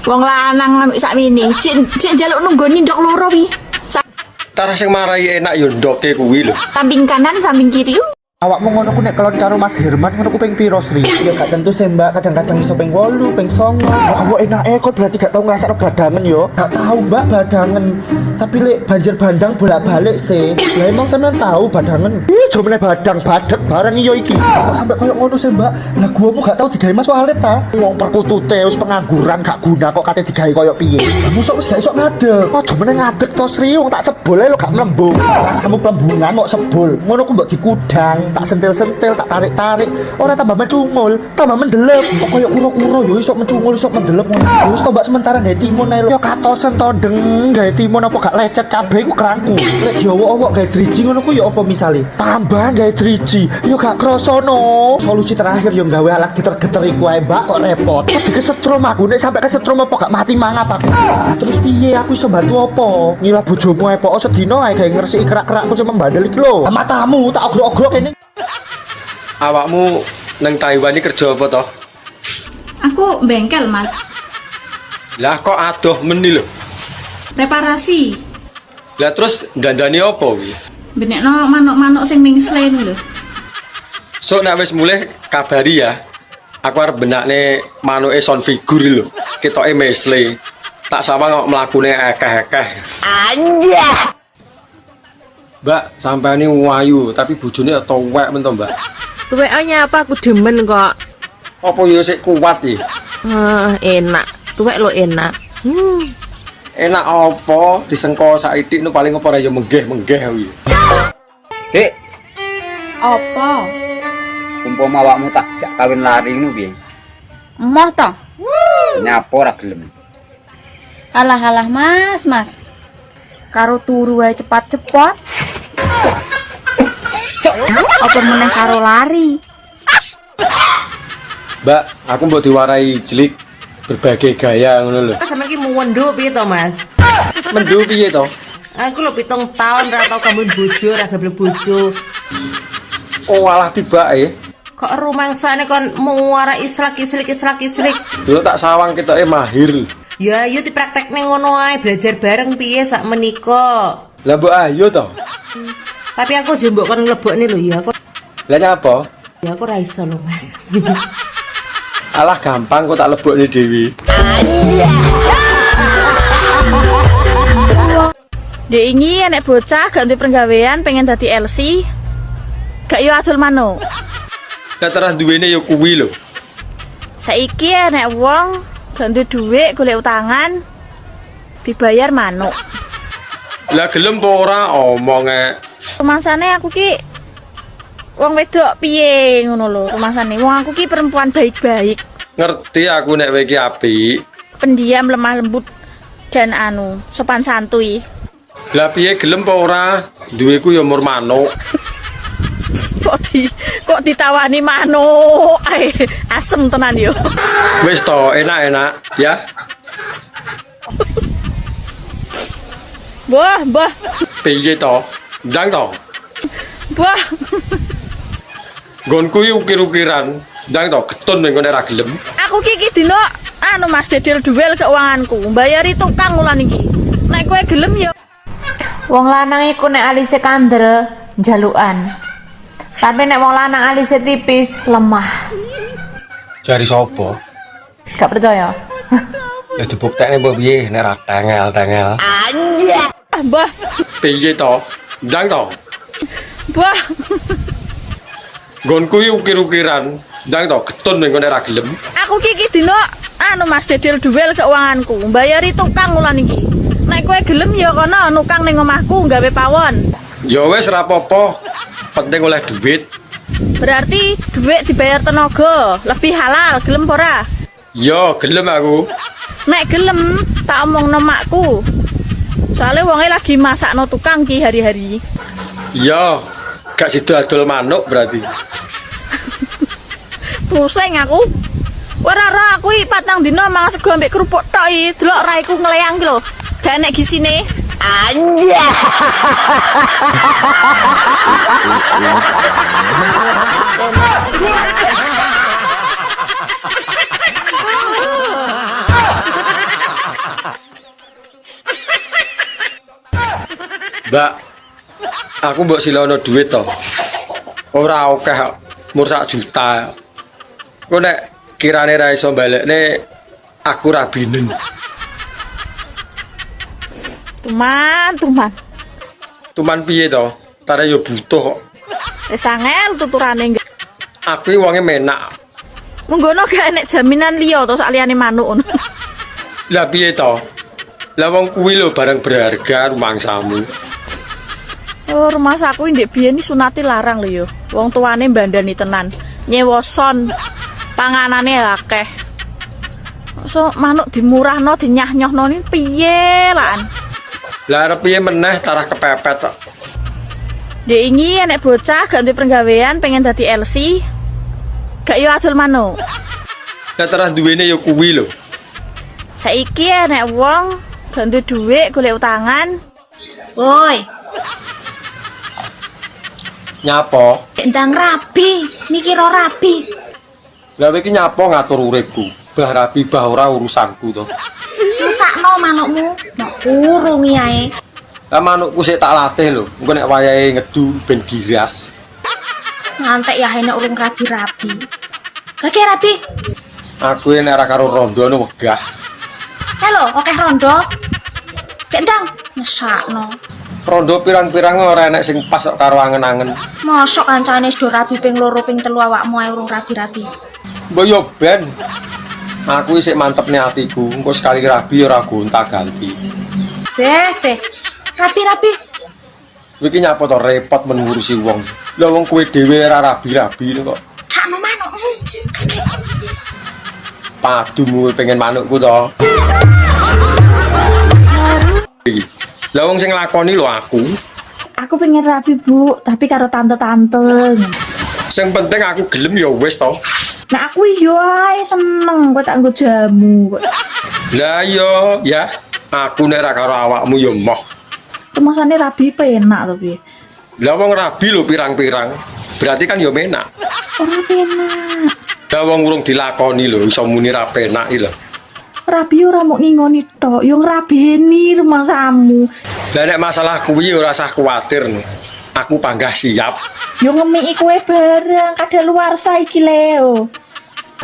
Wong lanang ambek sakmene, cek njaluk nunggoni ndok loro wi. Cara sing marai enak yo ndoke kuwi lho. Samping kanan, samping kiri. Awakmu ngono ku nek kelon karo Mas Herman ngono ku ping piro Sri? Ya gak tentu sih Mbak, kadang-kadang iso ping 8, ping 9. Awak enake kok berarti gak tau ngrasakno badangen yo. Gak tau Mbak badangen. Tapi lek banjir bandang bolak-balik sih. Lah emang sampean tahu badangen? Ih, jomene badang badek barang iyo iki. Kok sampe koyo ngono sih Mbak? Lah guamu gak tau digawe Mas Walid ta? Wong perkutute wis pengangguran gak guna kok kate digawe koyo piye. Mosok wis gak iso ngadeg. Kok jomene ngadeg to Sri, wong tak sebul ae lo gak mlembung. Rasamu plembungan kok sebul. Ngono ku mbok dikudang. Tak sentil-sentil, tak tarik-tarik, ora tambah mencungul, tambah mendelep. Kok koyo kuro-kuro yo iso mencungul, iso mendelep ngono. Wis tombak sementara gawe timun ae lho. Yo katosen to deng gawe timun apa gak lecet kabeh ku kerangku. Lek diowo-owo gawe driji ngono ku yo apa misale? Tambah gawe driji, yo gak kroso no. Solusi terakhir yo gawe alat geter-geter iku ae, Mbak, kok repot. Kok kesetrum aku nek sampe kesetrum apa gak mati mangap aku. Terus piye aku iso bantu apa? Ngilah bojomu ae pokok sedina ae gawe ngresiki kerak-kerakku sing membandel iki lho. Matamu tak ogrok-ogrok kene. Awakmu nang Taiwan iki kerja apa toh? Aku bengkel, Mas. Lah kok adoh meni lho. Reparasi. Lah terus dandani apa kuwi? Benekno manuk-manuk sing mingslen lho. Sok nek wis mulih kabari ya. Aku arep benakne manuke son figur lho. Ketoke mesle. Tak sawang kok mlakune akeh-akeh. Anjah. Mbak, sampeane wayu tapi bojone tuwek men to, Mbak. Tuweknya apa aku demen kok. Apa yo sik kuat iki? Enak. Tuwek lo enak. Enak apa disengko saithik nu paling apa ora yo menggeh-menggeh kuwi. Dek, Apa? umpama awakmu tak jak kawin lari ngono piye? Emoh to. Nyapa ora gelem. Alah Mas. Karo turu wae cepat-cepat. Apa meneh karo lari? Mbak, aku mbok diwarai cilik berbagai gaya ngono lho. Sampe iki muwendo piye to, Mas? Mendu piye to? Aku lho 7 tahun ra tau kambun bojo, ra gablek bojo. Oh, alah tibake. Kok rumangsane kon muara islak-islik. Lho tak sawang ketoke mahir. Ya ayo dipraktekne ngono ae, belajar bareng piye sak menika. Lah mbok ayo to. Tapi aku jembok kon mlebokne lho ya. Lah nyapa? Ya aku ra iso lho, Mas. Alah gampang kok tak lebokne dhewe. Dek ini anak bocah gak untuk penggawean pengen dadi LC. Gak yo adol manuk. Lah terus duwene yo kuwi lho. Saiki anak wong gak duwe dhuwit golek utangan dibayar manuk. Lah gelem apa ora omonge. Rumangsane aku ki wong wedok piye ngono lho. Rumangsane wong aku ki perempuan baik-baik. Ngerti aku nek kowe iki apik. Pendiam, lemah lembut dan sopan santuy. Lah piye gelem apa ora? Duweku yo mur manuk. Kok ditawani manuk. Asem tenan yo. Wis to, enak-enak ya. Mbah. Piye to? Ndang to. Mbah. Gonku yo ukir-ukiran. Ndang to, getun ning kene ra gelem. Aku ki dino Mas dedel duel keuanganku. Mbayari tukang ulan iki. Nek kowe gelem yo. Wong lanang iku nek alise kandel njalukan. Tapi nek wong lanang alise tipis lemah. Jari sapa? Gak percaya? Ya dibuktekne mbok piye nek ra tengel-tengel. Anjay. Mbah. Piye to? Ndang to. Mbah. Gonku yo ukir-ukiran. Ndang to, getun ning kene ra gelem. Aku ki dino Mas dedel duel keuanganku. Mbayari tukang ulan iki. Nek kowe gelem ya kono nukang ning omahku gawe pawon. Ya wis ra apa-apa. Penting oleh duit. Berarti duit dibayar tenaga, lebih halal, gelem ora? Ya, gelem aku. Nek gelem tak omongno makku. Soale wonge lagi masakno tukang ki hari-hari. Ya, gak sido adol manuk berarti. Pusing aku. Ora aku iki 4 dina mangan sego ambek kerupuk tok iki. Delok raiku ngleyang ki lho. Gak enek gisine. Anjay. Mbak, aku mbok silono duit to. Ora akeh mur 1 juta. Kok nek kirane ra iso balekne aku ra binen. Tuman. Tuman piye to? Tare yo butuh kok. Wis angel tuturane. Aku iki wonge menak. Munggono gak enek jaminan liya to saliyane manuk ngono. Lah piye to? Lah wong kuwi lho barang berharga rumangsamu. Oh, rumah saku ndek biyen sunati larang lho yo. Wong tuane mbandani tenan. Nyewa son. Panganane akeh. So manuk dimurahno dinyah-nyohno ni piye lan? Lah arep piye meneh tarah kepepet to. Dek ingi enek bocah gak duwe penggawean pengen dadi LC. Gak yo adol manuk. Lah terus duwene yo kuwi lho. Saiki enek wong gak duwe dhuwit golek utangan. Woi. Nyapa? Ndang rabi, mikir ora rabi. Lah iki nyapa ngatur uripku. Bah rabi bah ora urusanku to. Mesakno manukmu, nek urungi ae. Lah manukku sik tak latih lho. Engko nek wayahe ngedu ben giras. Ngantek ya enek urung rabi-rabi. Kaki rabi. Aku nek ora karo rondo nu wegah. Halo, oke rondo. Kendang, mesakno. Rondo pirang-pirang ora enek sing pas karo angen-angen. Mosok kancane wis do rabi ping 2 ping 3 awakmu ae urung rabi-rabi. Mbok yo ben. Aku isih mantepne atiku, engko sekali rabi ora gonta-ganti. Beh. Rabi-rabi. Iki nyapa to repot men ngurusi wong. Lah wong kowe dhewe ora rabi-rabi kok. Sakno manukmu. Padumu pengen manukku to. Lah wong sing nglakoni lho aku. Aku pengen rabi, Bu, tapi karo tante-tante. Sing penting aku gelem ya wis to. Nah aku yo ae seneng kok tak nggo jamu. Lah yo ya, aku nek ra karo awakmu yo moh. Temasane rabi penak to piye? Lah wong rabi lho pirang-pirang. Berarti kan yo menak. Ora penak. Lah wong urung dilakoni lho iso muni ra penak iki lho. Rabi ora mau ngingoni tok, yo ngrabeni rumahmu. Lah nek masalah kuwi ora usah kuwatir. Aku panggah siap. Yo ngemiki kowe bareng kadaluwarsa iki Leo.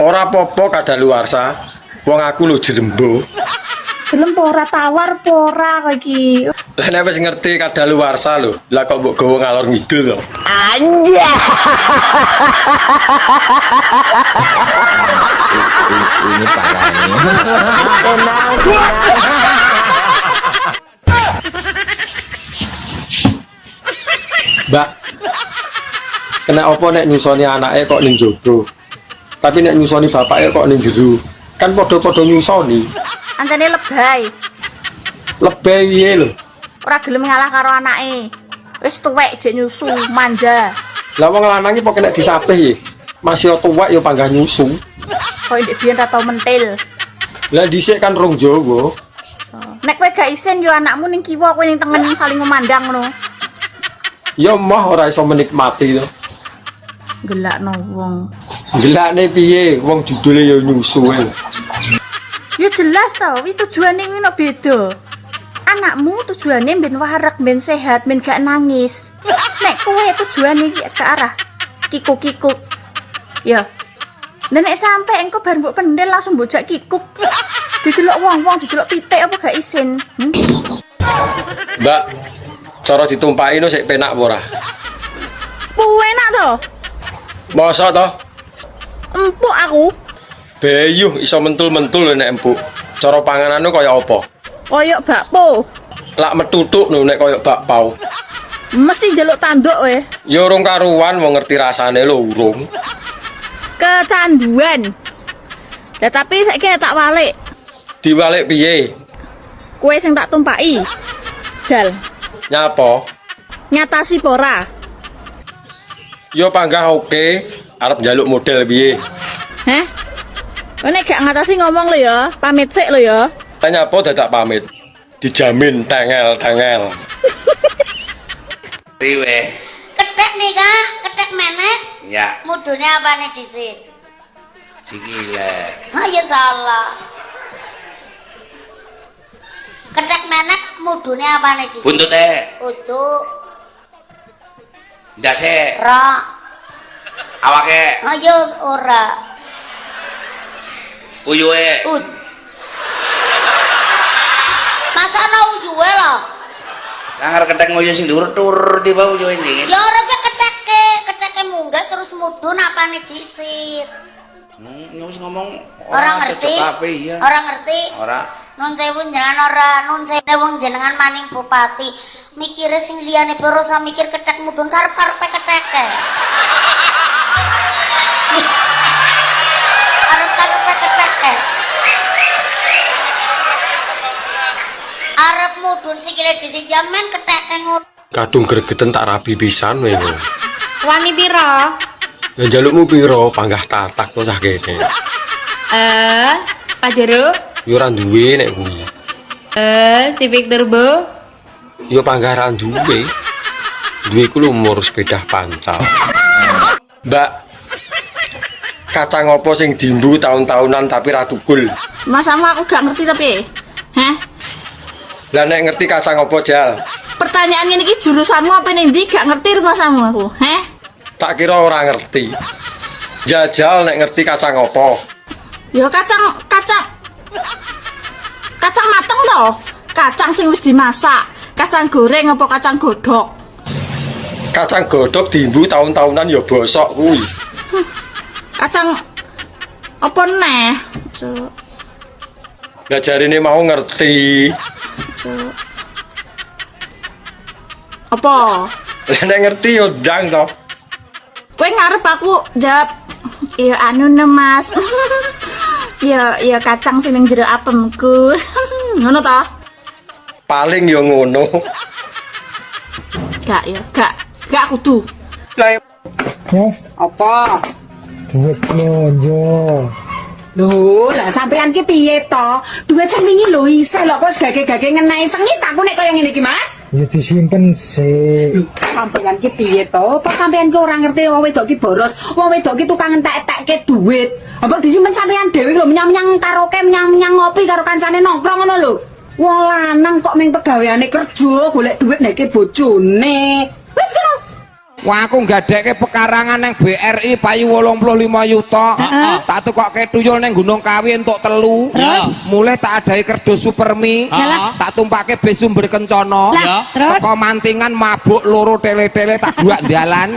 Ora apa-apa kadaluwarsa. Wong aku lho jerembo. Gelem ora tawar ora kok iki. Lah nek wis ngerti kadaluwarsa lho, lah kok mbok gawa ngalor ngidul to. Anjay. Ini parahnya. Mbak, kena apa nek nyusoni anake kok ning jero? Tapi nek nyusoni bapake kok ning jero? Kan padha-padha nyusoni. Antene lebay. Lebay piye lho? Ora gelem ngalah karo anake. Wis tuwek jek nyusu, manja. Lah wong lanang iki pokoke nek disapih ya. Masih tuwek ya panggah nyusu. Kok ndek biyen ra tau mentil. Lah dhisik kan rong Jawa. Nek kowe gak isin yo anakmu ning kiwa kowe ning tengen saling memandang ngono. Ya mah ora iso menikmati to. Gelakno wong. Gelakne piye? Wong judule ya nyusu ae. Ya jelas to, wi tujuane ngono beda. Anakmu tujuane ben warak, ben sehat, ben gak nangis. Nek kowe tujuane ke arah kikuk-kikuk. Ya. Nek sampe engko bar mbok pendel langsung bojak kikuk. Didelok wong-wong, didelok pitik apa gak isin. Mbak, cara ditumpaki no sik penak apa ora? Enak to? Masa to? Empuk aku. Bayuh iso mentul-mentul nek empuk. Cara panganane kaya apa? Koyok bakpo. Lak metutuk lho nek kaya bakpao. Mesti njaluk tanduk we. Ya urung karuan wong ngerti rasane lho urung. Kecanduan. Ya tapi saiki tak walik. Diwalik piye? Kue sing tak tumpaki. Jal. Nyapa? Nyatasi pora. Yo panggah oke, arep njaluk model piye? Heh? Nek gak ngatasi ngomong lho ya, pamit sik lho ya. Nyapa dadak pamit? Dijamin tengel-tengel. Riwe. Ketek nih kah? Ketek menek? Ya. Mudune apa nih disit? Sikile. Ah ya salah. Ketek menek mudune apa nih disit? Buntute. Utuk. Ndase. Ra. Awake. Ayo ora. Uyuhe. Masa ana uyuhe lho. Lah ketek nguyuh sing dhuwur tiba uyuhe ndingin. Ya ora keteke munggah terus mudhun apane dhisit. Wis ngomong Ora ngerti. Iya. Ora ngerti. Ora. Nun sewu jenengan ora, nun sewu wong jenengan maning bupati. Mikire sing liyane ora usah mikir ketek mudhun karep-karepe keteke. Arep-karepe keteke. Arep mudhun sikile dhisik jaman keteke ngono. Kadung gregeten tak rabi pisan kowe. Wani piro? Ya jalukmu piro panggah tatak to cah kene. Pak Jero? Yo ora duwe nek kuwi. Civic Turbo? Yo panggah ra duwe. Duwe ku lumur sepeda pancal. Mbak, kacang opo sing dimbu tahun-tahunan tapi ra tukul? Mas sama aku gak ngerti tapi. Hah? Lah nek ngerti kacang opo Jal? Pertanyaan ini jurusanmu apa ning ndi gak ngerti rumasamu aku. Hah? Tak kira ora ngerti. Jajal nek ngerti kacang opo? Ya kacang mateng toh. Kacang sing wis dimasak. Kacang goreng apa kacang godhog? Kacang godhog dimbu tahun-tahunan ya bosok kuwi. Kacang apa neh? Lah jarine mau ngerti. Apa? Lah nek ngerti yo ndang to. Kowe ngarep aku jawab ya anu ne Mas. ya kacang sing ning jero apemku. Ngono ta? Paling yo ngono. Gak kudu. Lah Apa? Duit lonjo. Lho, lah sampean ki piye to? Duit sing wingi lho isih lho kok gage-gage ngenai sengit aku nek kaya ngene iki, Mas. Ya disimpen sih. Sampeyan ki piye to? Apa sampeyan ki ora ngerti wong wedok ki boros? Wong wedok ki tukang entek-entekke duit. Apa disimpen sampeyan dhewe lho menyang-menyang karaoke, menyang ngopi karo kancane nongkrong ngono lho. Wong lanang kok ming pegaweane kerja golek duit nek bojone. Wis ngono. Wah aku nggadekke pekarangan nang BRI payu 85 yuta. Tak tukokke tuyul nang Gunung Kawi entuk 3. Mulai tak adai kerdo Supermi. Tak tumpake bis Sumber Kencana. Teko mantingan mabuk loro tele-tele tak buak dalan.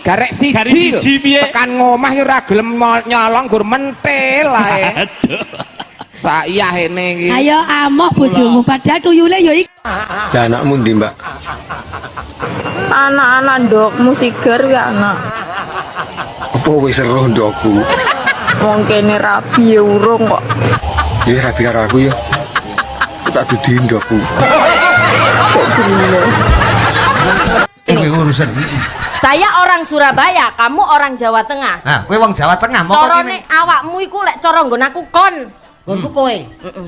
Garek siji tekan ngomah ki ora gelem nyolong gur mentil ae. Saya ini iki. Ayo amoh bojomu padahal tuyule ya iki. Lah anakmu ndi, Mbak? Anak-anak ndokmu sigar ya anak. Apa wis seru ndokku? Wong kene rabi ya urung kok. Ya rabi karo aku ya. Aku tak dudi ndokku. Kok jelas. Ini urusan. Saya orang Surabaya, kamu orang Jawa Tengah. Nah, kowe wong Jawa Tengah mau Corone awakmu iku lek cara nggon aku kon. Nggonku kowe.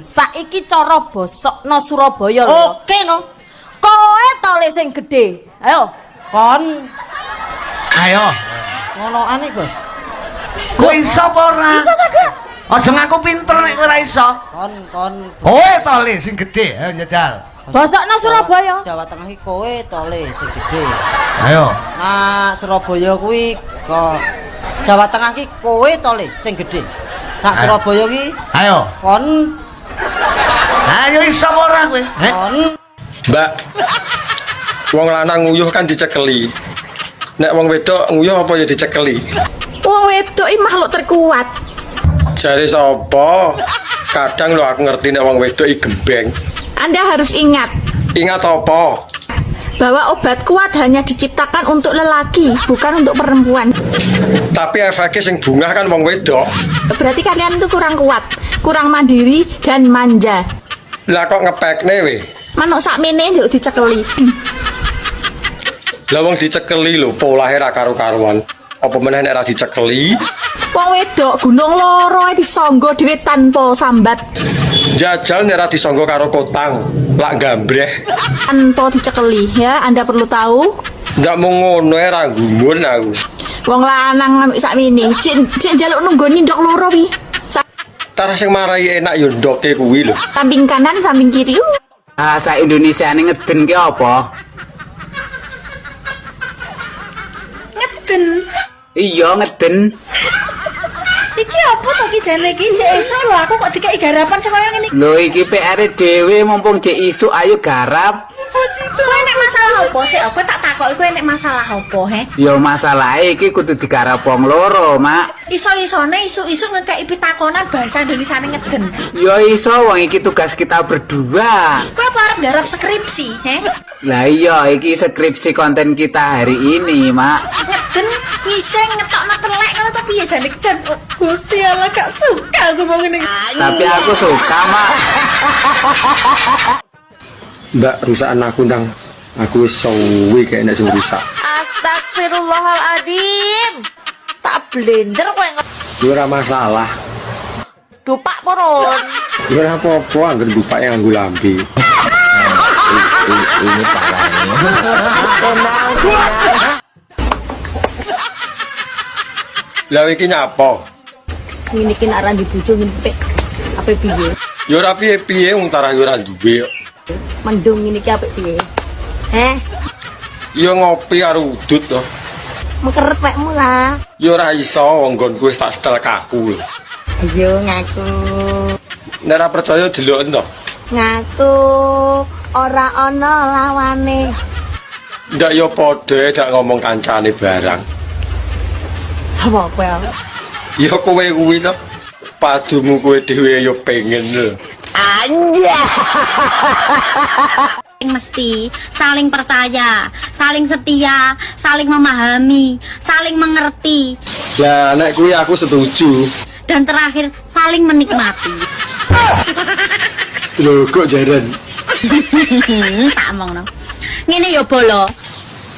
Saiki cara bosokno Surabaya lho. Oke no. Kowe to le sing gedhe. Ayo. Kon. Ayo. Ngonoan iki, Bos. Kowe iso apa ora? Iso ta, Gak? Aja ngaku pinter nek kowe ora iso. Kon. Kowe to le sing gedhe, ayo njajal. Bosokno Surabaya. Jawa Tengah iki kowe to le sing gedhe. Ayo. Nah, Surabaya kuwi kok Jawa Tengah ki kowe to le sing gedhe. Nak Surabaya ki ayo. Kon. Ayo iso apa ora kowe? Kon. Mbak. Wong lanang nguyuh kan dicekeli. Nek wong wedok nguyuh apa ya dicekeli? Wong wedok iki makhluk terkuat. Jare sapa? Kadang lho aku ngerti nek wong wedok iki gembeng. Anda harus ingat. Ingat apa? Bahwa obat kuat hanya diciptakan untuk lelaki, bukan untuk perempuan. Tapi efeknya sing bungah kan wong wedok. Berarti kalian itu kurang kuat, kurang mandiri dan manja. Lah kok ngepekne we? Manuk sakmene njuk dicekeli. Lah wong dicekeli lho, polahe ra karo-karuan. Apa meneh nek ra dicekeli? Wong wedok gunung loro ae disangga dhewe tanpa sambat. Jajal nek ra disangga karo kotang, lak gambreh. Tanpa dicekeli ya, Anda perlu tahu. Ndak mung ngono ae ra gumun aku. Wong lanang sakmene, cek njaluk nunggoni ndok loro wi. Cara sing marai enak yo ndoke kuwi lho. Samping kanan, samping kiri. Bahasa Indonesia ini ngeden ki apa? Ngeden. Iya ngeden. Iki apa to ki jane iki jek esuk lho aku kok dikai garapan sing kaya ngene. Lho iki PR dhewe mumpung jek isuk ayo garap. Kowe nek masalah apa sih? Aku tak takoki kowe nek masalah apa, he? Ya masalahe iki kudu digarap wong loro, Mak. Iso-isone isuk-isuk ngekeki pitakonan bahasa Indonesiane ngeden. Ya iso wong iki tugas kita berdua. Kowe apa arep garap skripsi, he? Lah iya iki skripsi konten kita hari ini, Mak. Ngeden ngiseng ngetokno telek ngono tapi ya jane kejan. Oh, Gusti Allah gak suka aku mau ngene. Tapi aku suka, Mak. Mbak, rusakan aku ndang. Aku wis suwi kayak nek sing rusak. Astagfirullahaladzim. Tak blender kowe Ya ora masalah. dupak poron. Ya ora apa-apa angger dupak yang nganggo lambe. Ini parahnya. Lah iki nyapa? Ini ki nek di bojo ngempek. Apa piye? Ya ora piye-piye wong tarah ya ora duwe. Mendung ini ki apik piye? Ya ngopi karo udut to. Mengkerep wekmu lah. Ya ora iso wong nggonku wis tak setel kaku lho. Ayo ngaku. Nek ora percaya deloken to. Ngaku ora ana lawane. Ndak ya padha dak ngomong kancane barang. Apa kowe? Ya kowe kuwi to. Padumu kowe dhewe ya pengen lho. Mesti saling percaya, saling setia, saling memahami, saling mengerti, Lah nek kuwi aku setuju. dan terakhir saling menikmati. Lho kok jaran. Tak omongno. Ngene ya bolo.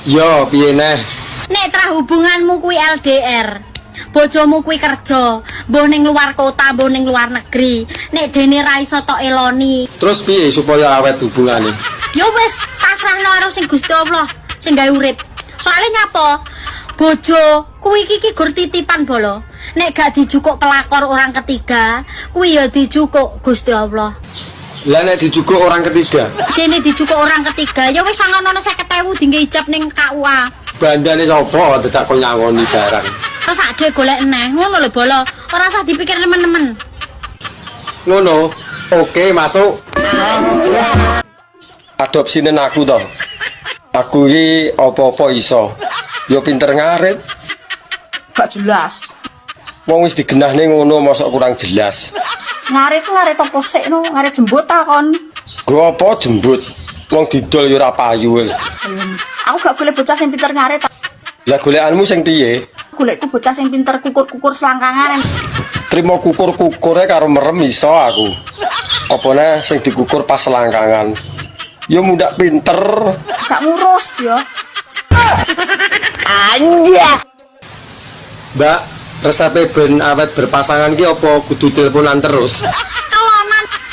Ya piye neh? Nek tra hubunganmu kuwi LDR. Bojomu kuwi kerja, mbuh ning luar kota, mbuh ning luar negeri. Nek dene ra iso tok eloni. Terus piye supaya awet hubungane? Ya wis, pasrahno karo sing Gusti Allah, sing gawe urip. Soale nyapa? Bojo kuwi iki gur titipan bolo. Nek gak dijukuk pelakor orang ketiga, kuwi ya dijukuk Gusti Allah. Lah nek dijukuk orang ketiga. Dene dijukuk orang ketiga, ya wis sangono 50.000 dinggo ijab ning KUA. Bandane sapa dadak kok nyangoni barang. Terus ade golek eneh, ngono lho bolo. Ora usah dipikir nemen-nemen. Ngono. Oke, masuk. Adopsinen aku to. Aku iki apa-apa iso. Ya pinter ngarit. Gak jelas. Wong wis digenahne ngono mosok kurang jelas. Ngarit apa sik no? Ngarit jembut ta kon? Go apa jembut? Wong didol ya ora payu. Aku gak golek bocah sing pinter ngarit. Lah golekanmu sing piye? Golekku bocah sing pinter kukur-kukur selangkangan. Trimo kukur-kukure karo merem iso aku. Opone sing dikukur pas selangkangan. Ya mundak pinter. Gak ngurus ya. Mbak, resepe ben awet berpasangan ki apa kudu teleponan terus?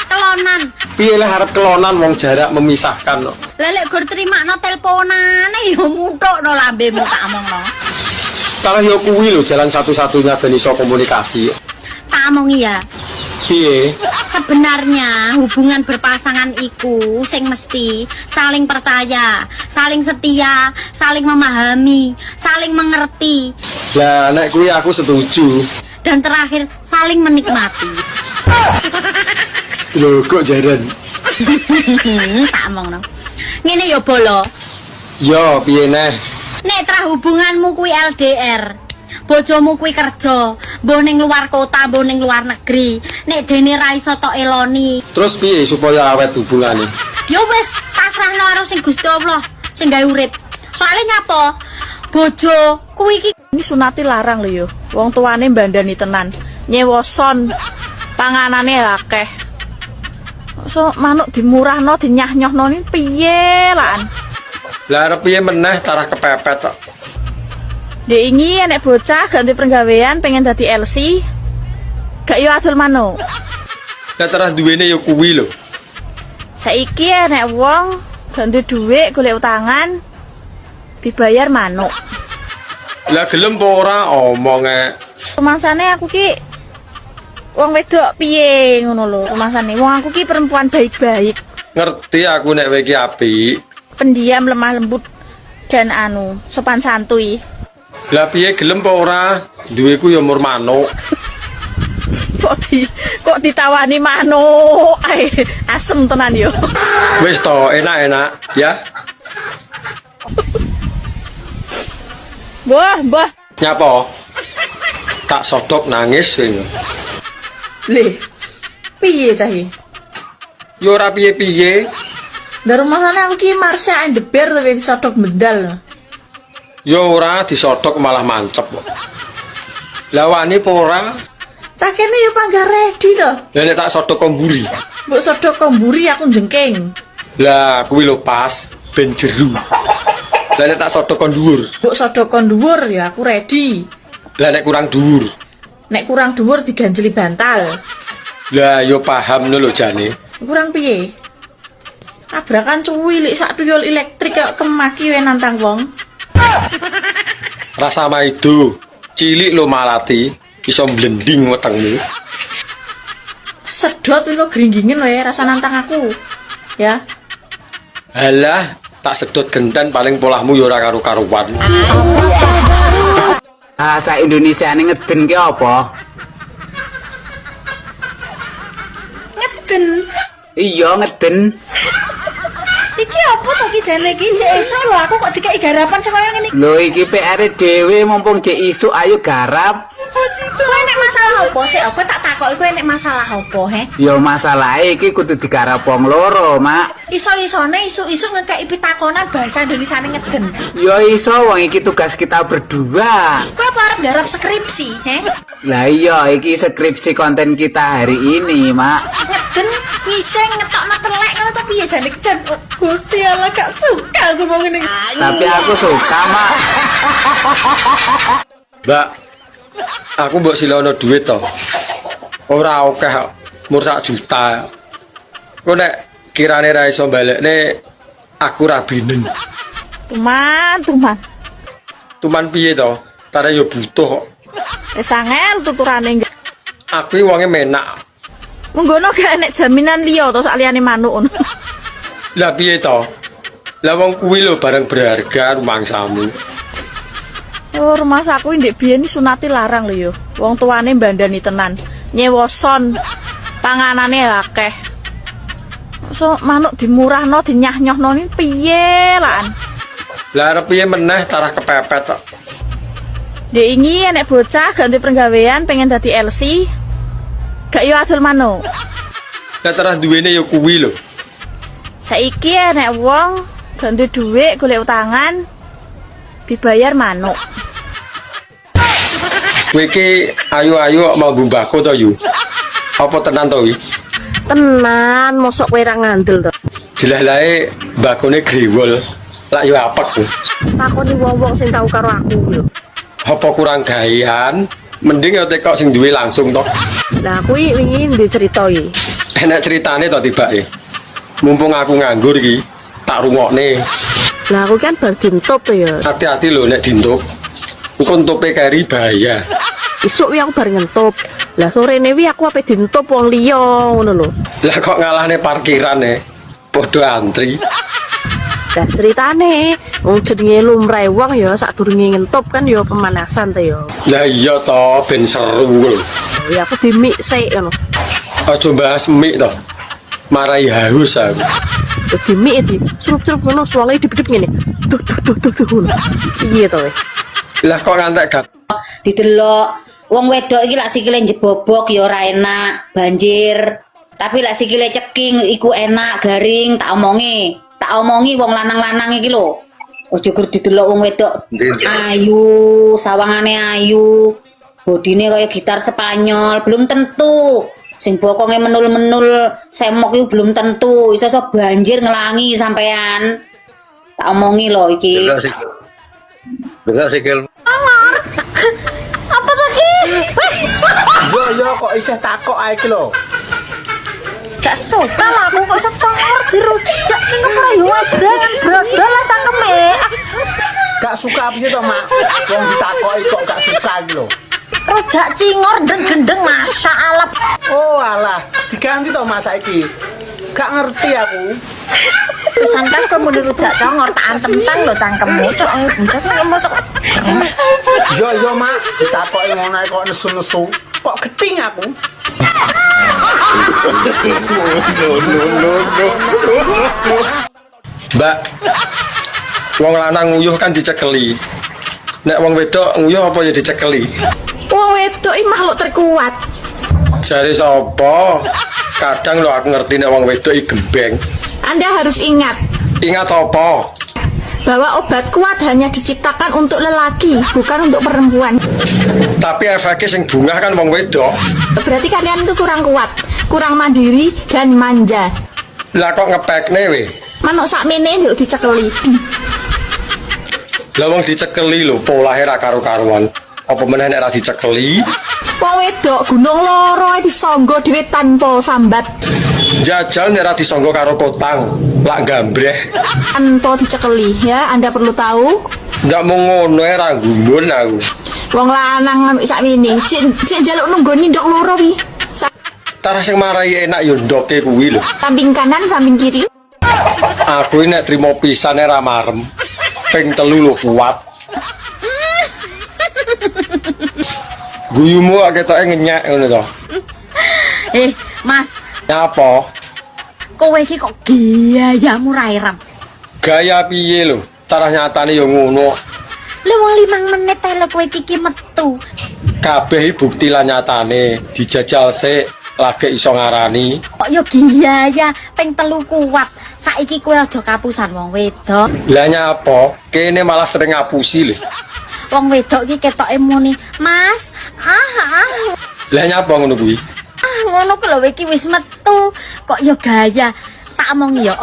Kelonan. Piye lek arep kelonan wong jarak memisahkan kok. Lah lek gur trimakno teleponane ya muthukno lambemu tak omongno. Kalau ya kuwi lho jalan satu-satunya ben iso komunikasi. Tak omongi ya. Piye? Sebenarnya hubungan berpasangan iku sing mesti saling percaya, saling setia, saling memahami, saling mengerti, Lah nek kuwi aku setuju. dan terakhir saling menikmati. Lho kok jaran. Tak omongno. Ngene ya bolo. Ya piye neh? Nek tra hubunganmu kuwi LDR. Bojomu kuwi kerja, mbuh ning luar kota, mbuh ning luar negeri. Nek dene ra iso tok eloni. Terus piye supaya awet hubungane? Ya wis, pasrahno karo sing Gusti Allah, sing gawe urip. Soale nyapa? Bojo kuwi iki Ini sunati larang lho yo. Wong tuane mbandani tenan. Nyewoson panganane akeh. So manuk dimurahno dinyah-nyohno ni piye lan? Lah arep piye meneh tarah kepepet kok. Dek ini anak bocah ganti penggawean pengen dadi LC. Gak yo adol manuk. Lah tarah duwene ya kuwi lho. Saiki anak wong ganti dhuwit golek utangan dibayar manuk. Lah gelem apa ora omonge. Rumasane aku ki wong wedok piye ngono lho rumasane. Wong aku ki perempuan baik-baik. Ngerti aku nek kowe iki apik. Pendiam, lemah lembut dan sopan santuy. Lah piye gelem apa ora? Duweku ya mur manuk. Kok ditawani manuk. Ae, asem tenan yo. Wis to, enak-enak ya. Mbah. Nyapa? Tak sodok nangis kowe. Le. Piye cah iki? Ya ora piye-piye. Dari rumahane aku ki Marsha ndeber tapi disodok medal. Ya ora disodok malah mancep kok. Lah wani apa ora? Cah kene yo panggah ready to. Lah nek tak sodok komburi. Mbok sodok komburi aku jengking. Lah kuwi lho pas ben jeru. Lah nek tak sodok kon dhuwur. Mbok sodok kon dhuwur ya aku ready. Lah nek kurang dhuwur. Nek kurang dhuwur diganjeli bantal. Lah yo paham lho jane. Kurang piye? Tabrakan cuwilik sak tuyul elektrik kok kemaki we nantang wong. Rasa maido. Cilik lo malati iso blending wetengmu. Sedot iku gringgingen wae rasa nantang aku. Ya. Alah, tak sedot genten paling polahmu ya ora karo-karuan. Bahasa Indonesia ini ngeden ki apa? Ngeden. Iya ngeden. Iki apa to ki jane iki jek iso lho aku kok dikai garapan sing kaya ngene. Lho iki PR dhewe mumpung jek isu ayo garap. Kowe nek masalah apa sih? Aku tak takoki kowe nek masalah apa, he? Ya masalah iki kudu digarap wong loro, Mak. Iso-isone isu-isu ngekeki pitakonan bahasa Indonesia ngeden. Ya iso wong iki tugas kita berdua. Kowe apa arep garap skripsi, he? Lah iya iki skripsi konten kita hari ini, Mak. Ngeden ngiseng ngetokno telek ngono to piye jane kejan. Gusti Allah gak suka aku mau ngene. Tapi aku suka, Mak. Mbak, aku mbok silono duit to. Ora akeh kok, mur 1 juta. Kok nek kirane ra iso balekne aku ra binen. Tuman. Tuman piye to? Tare yo butuh kok. Wis angel tuturane. Aku iki wonge menak. Munggono gak enek jaminan liya to sak liyane manuk ngono. Lah piye to? Lah wong kuwi lho barang berharga rumangsamu. Oh, rumah saku ndek biyen sunati larang lho yo. Wong tuane mbandani tenan. Nyewoson panganane akeh. So manuk dimurahno dinyah-nyohno ni piye lan? Lah arep piye meneh tarah kepepet kok. Dek ingi enek bocah ganti penggawean pengen dadi LC. Gak yo adol manuk. Lah terus duwene yo kuwi lho. Saiki enek wong ganti dhuwit golek utangan dibayar manuk. Kowe iki ayu-ayu mau mbahku to yu. Apa tenan to iki? Tenan, mosok kowe ra ngandel to. Jelas-lae mbakune grewol. Lak yo apek ku. Takoni wong-wong sing tau karo aku lho. Apa kurang gawean? Mending yo tekok sing duwe langsung to. Lah kuwi wingi ndek cerita iki. Enak ceritane to tibake. Mumpung aku nganggur iki, tak rungokne. Lah aku kan bar dintup to ya. Hati-hati lho nek dintup. Engko ntupe keri bahaya. Isuk wi aku bar ngentup. Lah sorene wi aku ape dintup wong liya ngono lho. Lah kok ngalahne parkirane. Padha antri. Lah ceritane wong jenenge lumrahe wong ya sadurunge ngentup kan ya pemanasan to ya. Lah iya to ben seru lho. Ya aku dimik sik ngono. Aja bahas mik to. Marai haus aku. Dimik iki surup-surup ngono suwale dipedhep ngene. Duh ngono. Piye to we? Lah kok ngantek gak Didelok wong wedok iki lak sikile njebobok ya ora enak, banjir. Tapi lak sikile ceking iku enak, garing, tak omongi wong lanang-lanang iki lho. Ojo gur didelok wong wedok ayu, sawangane ayu, bodine kaya gitar Spanyol, belum tentu. Sing bokonge menul-menul semok iku belum tentu. Iso-iso banjir ngelangi sampean. Tak omongi lho iki. Bener sikil. Apa lagi? Yo kok isih takok ae iki lho. Gak suka lah aku kok secor dirujak ning mlayu wadan brodol lah cangkeme. Gak suka piye to, Mak? Wong ditakoki kok gak suka iki lho. Rujak cingor gendeng masak alap. Oh alah, diganti to Mas saiki. Gak ngerti aku. Pesan kan kamu dirujak congor tak antem tang lho cangkemmu. Cok, buncak ngomong tok. Iya Mak, ditakoki ngono ae kok nesu-nesu. Kok geting aku? Mbak, wong lanang nguyuh kan dicekeli. Nek wong wedok nguyuh apa ya dicekeli? Wong wedok iki makhluk terkuat. Jare sapa? Kadang lo aku ngerti nek wong wedok iki gembeng. Anda harus ingat Ingat apa? bahwa obat kuat hanya diciptakan untuk lelaki, bukan untuk perempuan. Tapi efeknya sing bungah kan wong wedok. Berarti kalian itu kurang kuat, kurang mandiri dan manja. Lah kok ngepekne we? Manuk sakmene yuk dicekeli. Lah wong dicekeli lho, polahe ra karo-karuan. Apa meneh nek ra dicekeli? Wong wedok gunung loro ae disangga dhewe tanpa sambat. Jajal nek ra disangga karo kotang, lak gambreh. Tanpa dicekeli ya, Anda perlu tahu. Ndak mau ngono ae ra gumun aku. Wong lanang sakmene, sik njaluk nunggoni ndok loro wi. Tarah sing marai enak yo ndoke kuwi lho. Samping kanan, samping kiri. Aku ini nek trimo pisane ra marem. Ping 3 lho kuat. Guyumu ketoke ngenyek ngono to. Mas, Nyapa? kowe iki kok gayamu ra irem. Gaya piye lho? Tarah nyatane yo ngono. Lah wong 5 menit ae lho kowe iki metu. Kabeh bukti lan nyatane dijajal sik lagi iso ngarani. Kok yo gaya ping 3 kuat. Saiki kowe aja kapusan wong wedok. Lah nyapa? Kene malah sering ngapusi lho. Wong wedok iki ketoke muni, "Mas, Lah nyapa ngono kuwi? ngono ku lho iki wis metu." Kok yo gaya. Tak omongi yo.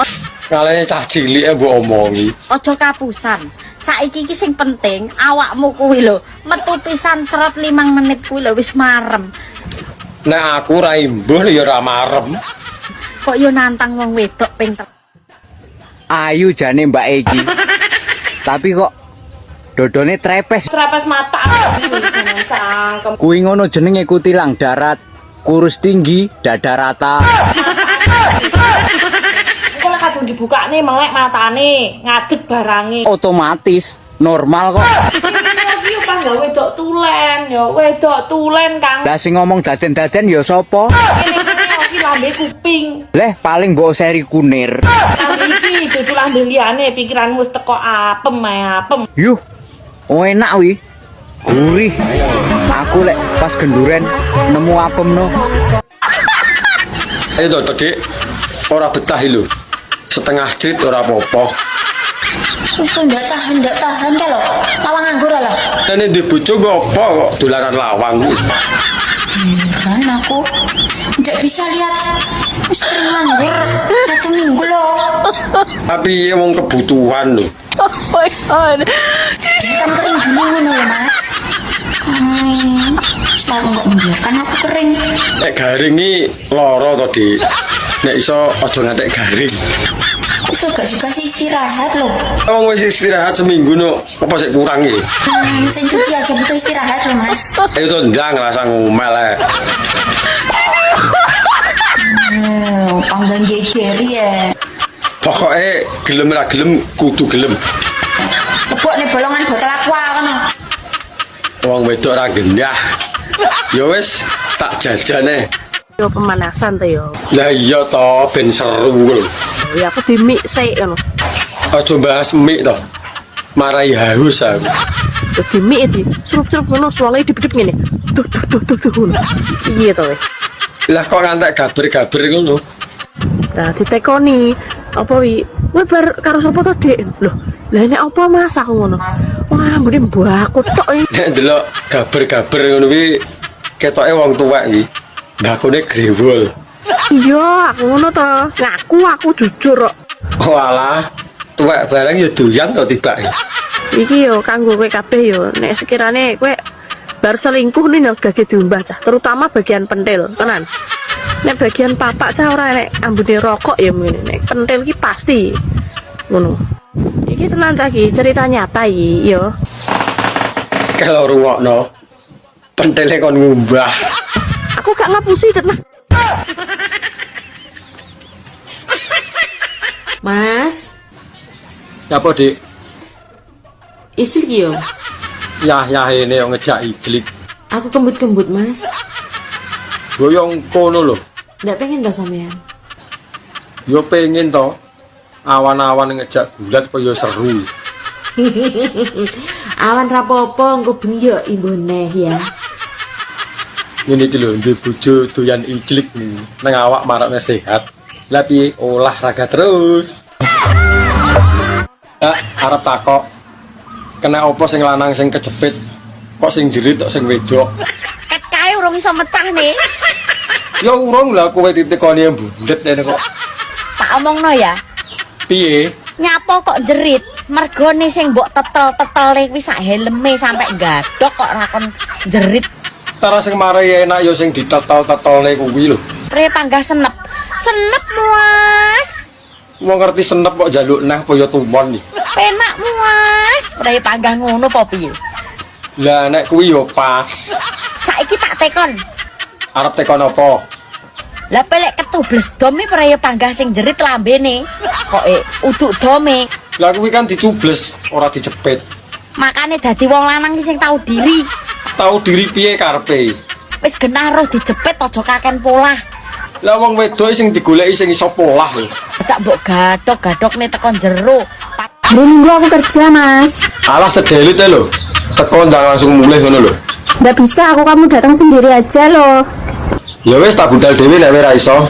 Kalane cah cilik mbok omongi. Aja kapusan. Saiki iki sing penting awakmu kuwi lho. Metu pisan cerot 5 menit kuwi lho wis marem. Nek aku ra imbuh ya ra marem. Kok yo nantang wong wedok ping Ayu jane Mbak Egi. Tapi kok dodone trepes. Trepes mata. Cangkem. Kuwi ngono jenenge kutilang darat, kurus tinggi, dada rata. Kok lek kadung dibukane melek matane, ngadeg barange. Otomatis normal kok. Iki pas gawe wedok tulen, ya wedok tulen Kang. Lah sing ngomong daden-daden ya sapa? Iki lambe kuping. Leh paling mbok seri kunir. Iki dudu lambe liyane pikiranmu wis teko apem ae apem. Yuh. Oh enak wi. Gurih. Aku lek pas genduren nemu apem no. Ayo to, Dik. Ora betah lho. Setengah jrit ora apa-apa. Wis ndak tahan ke lho. Lawang nganggur lho. Dene di bojo ngopo kok dolanan lawang kuwi. Kan aku ndak bisa lihat wis nganggur 1 minggu lho. Tapi wong kebutuhan lho. Oh my god. Kan kering gini ngono lho, Mas. Selalu nggak membiarkan aku kering. Nek garing iki lara to, Dik. Nek iso aja ngantek garing. Aku gak dikasih istirahat loh. Wong wis istirahat seminggu no, apa sik kurang iki? Mesin cuci aja butuh istirahat loh, Mas. Ayo to ndang rasa ngomel ae. Panggang geger ya. Pokoke gelem ra gelem kudu gelem. Lebok nih bolongan botol aqua kono. Wong wedok ra gendah. Ya wis tak jajane. Yo pemanasan to yo. Lah iya to ben seru lho. Ya aku di mik sik ngono. Aja bahas mik to. Marai haus aku. Di mik iki surup-surup ngono suwange dipedhep ngene. Tuh ngono. Iya to weh. Lah kok ngantek gaber-gaber ngono. Nah ditekoni apa wi? Kowe bar karo sapa to, Dik? Loh, lah nek apa Mas aku ngono. Wah, mbune mbahku tok iki. Nek ndelok gaber-gaber ngono kuwi ketoke wong tuwek iki. Mbakune grewol. Iya, aku ngono to. Ngaku aku jujur kok. Walah, tuwek bareng ya doyan to tibake. Iki yo kanggo kowe kabeh yo. Nek sekirane kowe bar selingkuh nih gage diumbah cah, terutama bagian pentil, tenan. Nek bagian papak cah ora nek ambune rokok ya ngene. Nek pentil ki pasti ngono. Iki tenan cah iki, cerita nyata iki yo. Kalau rungokno pentile kon ngumbah. Aku gak ngapusi tenan. Mas, Apa, Dik? isi ki yo. Yah ini yang ngejak ijlik. Aku kembut-kembut, Mas. Goyong kono lho. Nggak pengen dah sampean. Yo pengen toh. Awan-awan ngejak gulat kok yo seru. Awan rapopo engko bengi yo imbone ya. Ngene iki lho, ndek bojo doyan ijlik nih. Nang awak marakne sehat. Lah piye olahraga terus. Arep takok. Kena opo sing lanang sing kejepit? Kok sing jerit kok sing wedok? Ket kae urung iso metah nih. Ya urung lah kowe ditekoni budet ngene kok. Tak omongno ya. Piye? Nyapo kok jerit? Mergone sing mbok tetel-tetele kuwi sak helme sampai gadok kok rakon jerit. Tara sing marai enak ya sing ditetel-tetele kuwi lho. Pre panggah senep. Senep, Mas. Wong ngerti senep kok njaluk nah apa ya tumon iki. Penak, Mas. Pre panggah ngono apa piye? Lah nek kuwi yo pas. Saiki tak tekon. Arep tekon apa? Lah pelek ketubles dome praya panggah sing jerit lambene. Kok uduk dome. Lah kuwi kan dicubles, ora dijepit. Makane dadi wong lanang sing tahu diri. Tahu diri piye karepe? Wis genah roh dijepit aja kaken polah. Lah wong wedok sing digoleki sing iso polah lho. Tak mbok gadok-gadokne tekon jero. Hari Minggu aku kerja, Mas. Alah sedelit lho. Teko ndang langsung mulih ngono lho. Nggak bisa, kamu datang sendiri aja loh. Ya wis tak budal dhewe nek ora iso.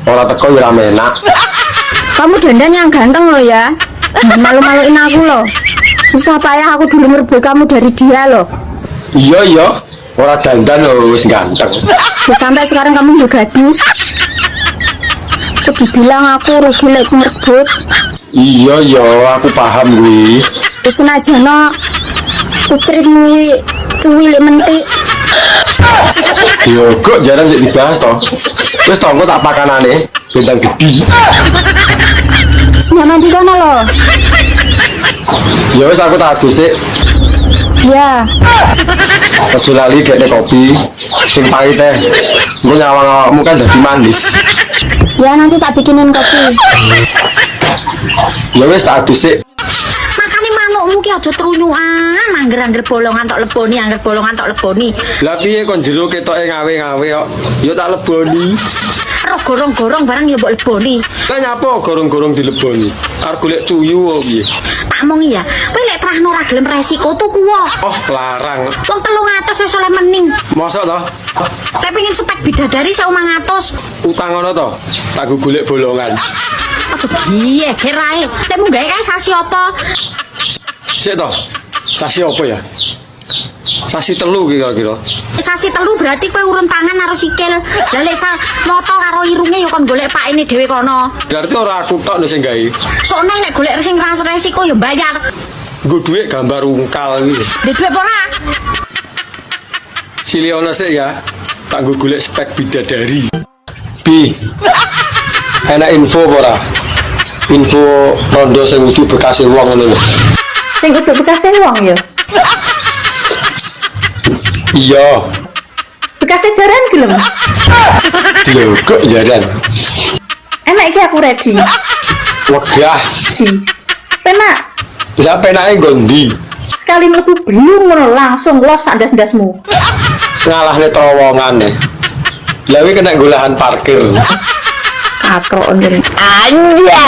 Ora teko ya ora enak. Kamu dandan yang ganteng loh ya. Malu-maluin aku loh. Susah payah aku dulu merebut kamu dari dia loh. Iya, ora dandan lho wis ganteng. Terus sampai sekarang kamu juga gadis. Kok dibilang aku rugi lek merebut. Iya, aku paham kuwi. Wis senajana kucritmu kuwi cuwili mentik. Yo kok jarang sik dibahas toh. Wis to engko tak pakanane bintang gede. Wis nyaman di kono loh. Ya wis aku tak adus sik. Ya. Aja lali gekne kopi sing pahit teh. Engko nyawang awakmu kan dadi manis. Ya nanti tak bikinin kopi. Ya wis tak adus sik. Makane manukmu ki aja trunyukan, angger-angger bolongan tok leboni, angger bolongan tok leboni. Lah piye kon jero ketoke ngawe-ngawe kok. Ya tak leboni. Ro gorong-gorong barang ya mbok leboni. Lah nyapa gorong-gorong dileboni? Arep golek cuyu opo piye? Tak omongi ya, kowe lek trahno ora gelem resiko tuku wae. Oh, larang. Wong 300 wis oleh mening. Mosok to? Tapi pengen spek bidadari 1.500. Utang ngono to? Tak golek bolongan. Aja piye kerae. Lek mung gawe kae sasi apa? Sik to. Sasi apa ya? Sasi telu kira-kira. Sasi telu berarti kowe urun tangan karo sikil. Lah lek moto karo irunge ya kon golek pakene dhewe kono. Berarti ora aku tok sing gawe. Sok nek golek sing resiko ya bayar. Nggo dhuwit gambar ungkal iki. Ndek dhuwit ora? Siliono sik ya. Tak nggo golek spek bidadari. Bi. Enak info apa ora? Info rondo sing kudu bekase wong ngono lho. Sing kudu bekase wong ya. Iya. Bekasnya jaran gelem. Lho kok jaran. Enak iki aku ready. Wegah. Penak. Lah penake nggondi? Sekali mlebu blung ngono langsung los sak ndas-ndasmu. Ngalahne terowongane. Lah kuwi kena golahan parkir. Katrok ndene. Anjay.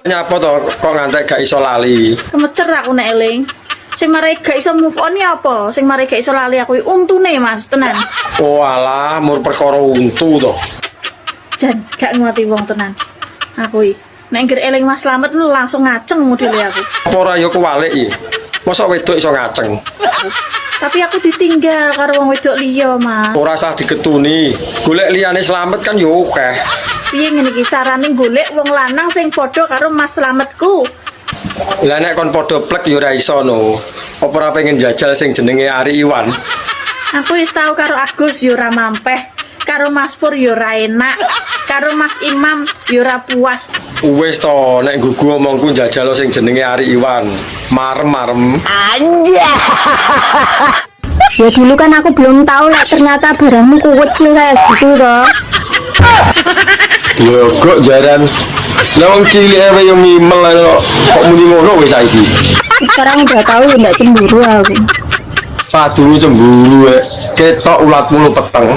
Nyapa to kok ngantek gak iso lali. Kemecer aku nek eling. Sing marai gak iso move on ya apa? Sing marai gak iso lali aku untune Mas, tenan. Oh alah, mur perkara untu to. Jan, gak ngerti wong tenan. Aku iki nek ngger eling Mas Slamet lu langsung ngaceng modele aku. Apa ora ya kewalik iki? Mosok wedok iso ngaceng. Tapi aku ditinggal karo wong wedok liya, Mas. Ora usah digetuni. Golek liyane Slamet kan yo akeh. Piye ngene iki carane golek wong lanang sing padha karo Mas Slametku? Lah nek kon padha plek yo ora iso no. Apa ora pengen jajal sing jenenge Ari Iwan? Aku wis tau karo Agus yo ora mampeh, karo Mas Pur yo ora enak, karo Mas Imam yo ora puas. Wis to, nek gugu omongku jajal sing jenenge Ari Iwan. Marem-marem. Anjay. Ya dulu kan aku belum tahu lah ternyata barangmu kecil kayak gitu toh. Yo kok jaran Lah wong cilik ae yo mimel kok muni ngono wis saiki. Sekarang udah tahu nggak cemburu aku. Padune cemburu ketok ulatmu lu peteng.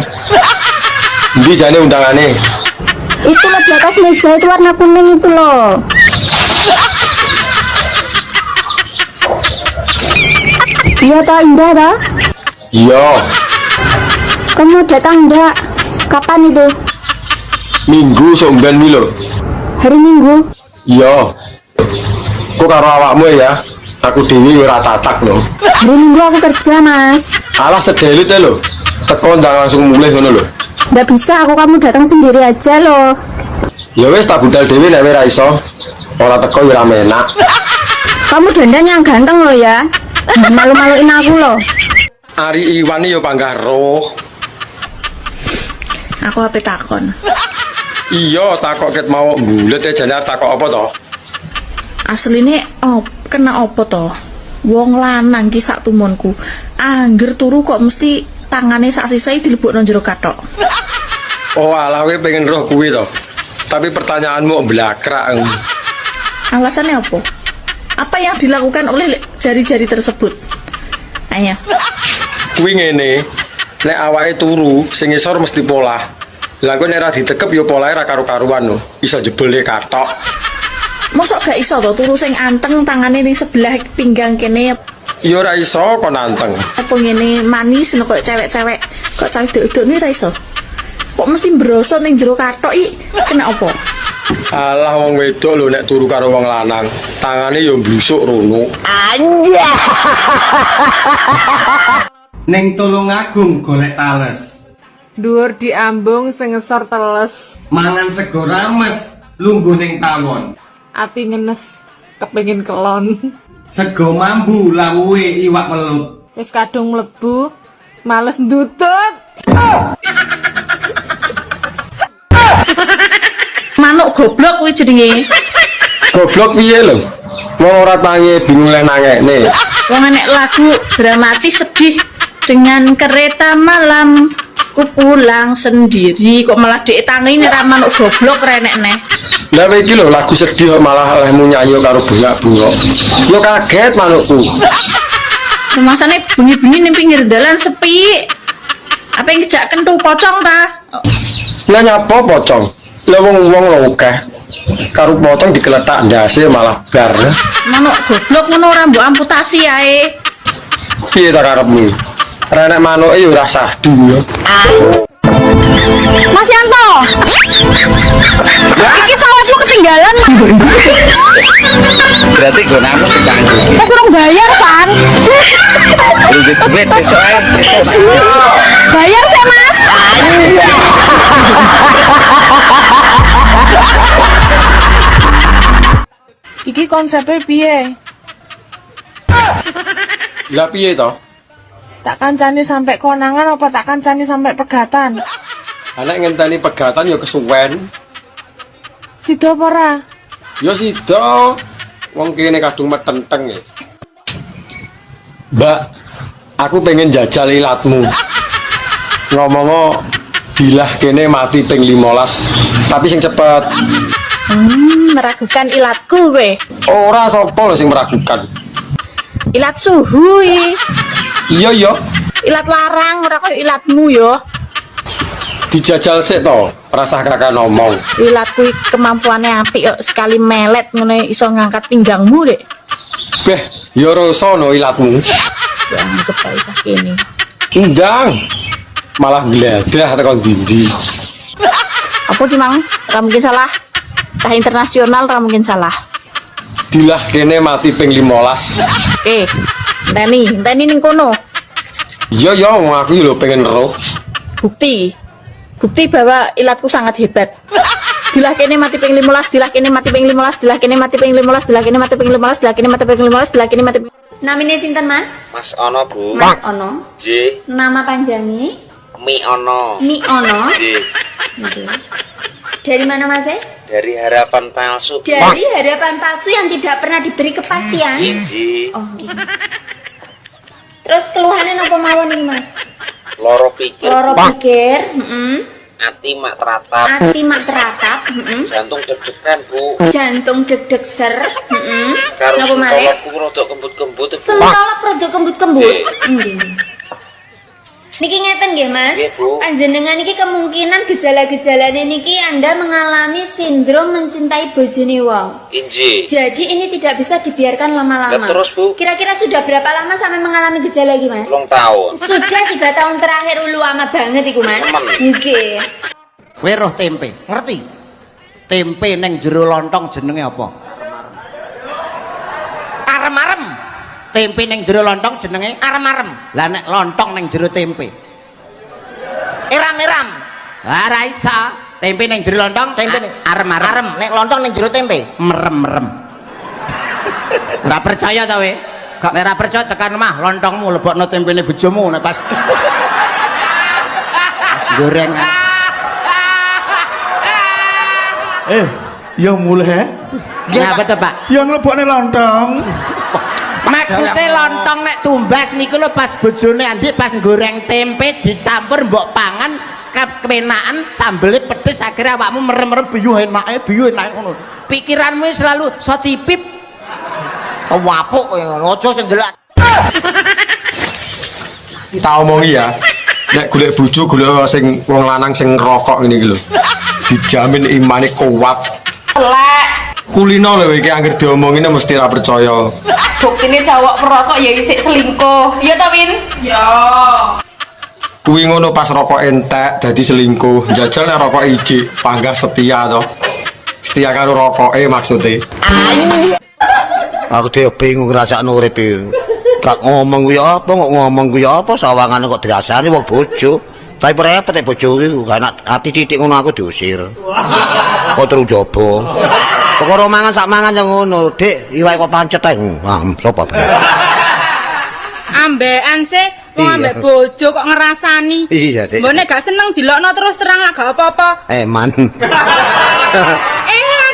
Ndi jane undangane? Itu loh di atas meja itu warna kuning itu loh. Iya toh Indah toh? Iya. Kamu datang enggak? Kapan itu? Minggu somben wi lho. Hari Minggu? Iya. Kok karo awakmu ya? Aku dhewe ora tatak lho. Hari Minggu aku kerja mas. Alah sedelit lho. Teko ndang langsung mulih ngono lho. Nggak bisa, kamu datang sendiri aja loh. Ya wis tak budal dhewe nek ora iso. Ora teko ya ora enak. Kamu dandan yang ganteng loh ya. Malu-maluin aku loh. Ari Iwan yo panggah roh. Aku ape takon. Iya, takok ket mau bulet jane takok apa to? Asline kena apa to? Wong lanang ki sak tumonku. Angger turu kok mesti tangane sak sisai dilebokno jero kathok. Oh, alah kowe pengen roh kuwi to. Tapi pertanyaanmu blakrak. Alasannya apa? Apa yang dilakukan oleh jari-jari tersebut? Ayo. Kuwi ngene, nek awake turu sing ngisor mesti polah. Lah kok nek ora ditekep ya polahe ra karo-karuan lho. Iso jebule kathok. Mosok gak iso to turu sing anteng tangane ning sebelah pinggang kene. Ya ora iso kok nanteng. Apa ngene manis lho kok cewek-cewek. Kok cah dedok ni ra iso. Kok mesti brosot ning jero kathok iki kena apa? Alah wong wedok lho nek turu karo wong lanang, tangane yo mblusuk rono. Anja. Ning Tulungagung golek tales. Dhuwur diambung sing ngesor teles. Mangan sego rames, lungguh ning tawon. Ati ngenes, kepengin kelon. Sego mambu lawuhe iwak welut. Wis kadung mlebu, males ndutut. Manuk goblok kuwi jenenge. Goblok piye lho? Wong ora tangi bingung leh nangekne. Wong enek lagu dramatis sedih dengan kereta malam ku pulang sendiri kok malah dhek tangi nek manuk goblok renek neh. Lah iki lho lagu sedih kok malah olehmu nyanyi karo bunga-bunga. Yo kaget manukku. Masane bengi-bengi ning pinggir dalan sepi. Apa yang ngejak kentu pocong ta? Lah nyapa pocong? Lah wong lho akeh. Karo pocong digeletak ndase malah bar. Manuk goblok ngono ora mbok amputasi ae. Piye ta karepmu? Renek manuke yo ora sahdu yo. Mas Yanto. Iki cawetmu ketinggalan. Berarti gonamu kecanggung. Wis urung bayar, San. Duit besok ae. Bayar sih, Mas. Iki konsepnya piye? Lah piye to? Tak kancani sampai konangan apa tak kancani sampai pegatan? Anak ngenteni pegatan ya kesuwen. Sido apa ora? Ya sida. Wong kene kadung metenteng ya. Mbak, aku pengen jajal ilatmu. Ngomong dilah kene mati ping 15. Tapi sing cepet. Meragukan ilatku kowe. Ora sapa lho sing meragukan. Ilat suhu iki. Iya. Ilat larang ora koyo ilatmu yo. Dijajal sik to, rasah kakak ngomong. Ilatku kemampuannya apik kok sekali melet ngene iso ngangkat pinggangmu, Dek. Beh, ya rasa no ilatmu. Ya anggap ae cah kene. Ndang. Malah gledah tekan dindi. Apa ki Mang? Ora mungkin salah. Cah internasional ora mungkin salah. Dilah kene mati ping 15. Oke. Enteni ning kono. Iya, wong aku lho pengen roh. Bukti bahwa ilatku sangat hebat. Dilah kene mati ping 15, dilah kene mati ping 15, dilah kene mati ping 15, dilah kene mati ping 15, dilah kene mati ping 15, dilah kene mati. Namine sinten, Mas? Mas Ono, Bu. Mas Ono. J. Nama panjangnya? Mi Ono. Mi Ono. J. Dari mana, Mas? Dari harapan palsu. Dari harapan palsu yang tidak pernah diberi kepastian. Oh, gitu. Terus keluhannya apa mawon nih, Mas? Loro pikir. Loro pikir, Ati mak teratap. Ati mak teratap, Jantung deg-degan, Bu. Jantung deg-deg ser, Karo Napa malih? sentolokku rada kembut-kembut. Bu. Sentolop rada kembut-kembut. Nggih. Nggih. Niki ngeten nggih, Mas. Nggih, Bu. Panjenengan niki kemungkinan gejala-gejalanya niki Anda mengalami sindrom mencintai bojone wong. Inji. Jadi ini tidak bisa dibiarkan lama-lama. Lah, terus, Bu? Kira-kira sudah berapa lama sampai mengalami gejala iki, Mas? 2 tahun. Sudah 3 tahun terakhir ulu lama banget iku, Mas. Nggih. Kowe roh tempe, ngerti? Tempe neng jero lontong jenenge apa? Arem-arem. Tempe neng jero lontong jenenge arem-arem. Lah nek lontong neng jero tempe. Eram-eram. Lah ra iso. Tempe neng jero lontong tempe arem-arem. Arem nek lontong neng jero tempe merem-merem. Ora percaya ta kowe? Nek ora percaya tekan omah lontongmu lebokno tempene bojomu nek pas goreng. Ya mulai. Ngapa tuh, Pak? Yang lebokne lontong. Maksudnya lontong nek tumbas niku lho pas bojone Andi pas goreng tempe dicampur mbok pangan kepenaan sambelnya pedes akhirnya awakmu merem-merem biyu enake ngono. Pikiranmu selalu so tipip. Tewapuk kowe aja sing delak. Tak omongi ya. Nek golek bojo golek sing wong lanang sing ngerokok ngene iki lho. Dijamin imane kuat. Lek. Kulino lho iki anggere diomongine mesti ra percaya. Buktine cowok perokok ya isik selingkuh. Ya to, Win? Ya. Kuwi ngono pas rokok entek dadi selingkuh. Jajal nek rokok ijik panggah setia to. Setia karo rokoke maksude. Aku dhewe bingung ngrasakno urip iki. Gak ngomong kuwi apa, kok ngomong kuwi apa sawangane kok dirasani wong bojo. Tapi repot nek bojo iki gak enak ati titik ngono aku diusir. Kok terus jobo. Perkara mangan sak mangan yang ngono, Dik, iwake kok pancet ae. Sopo? Ambekan sih, wong ambek bojo kok ngerasani. Iya, Dik. Mbone gak seneng dilokno terus terang lah gak apa-apa. Eman.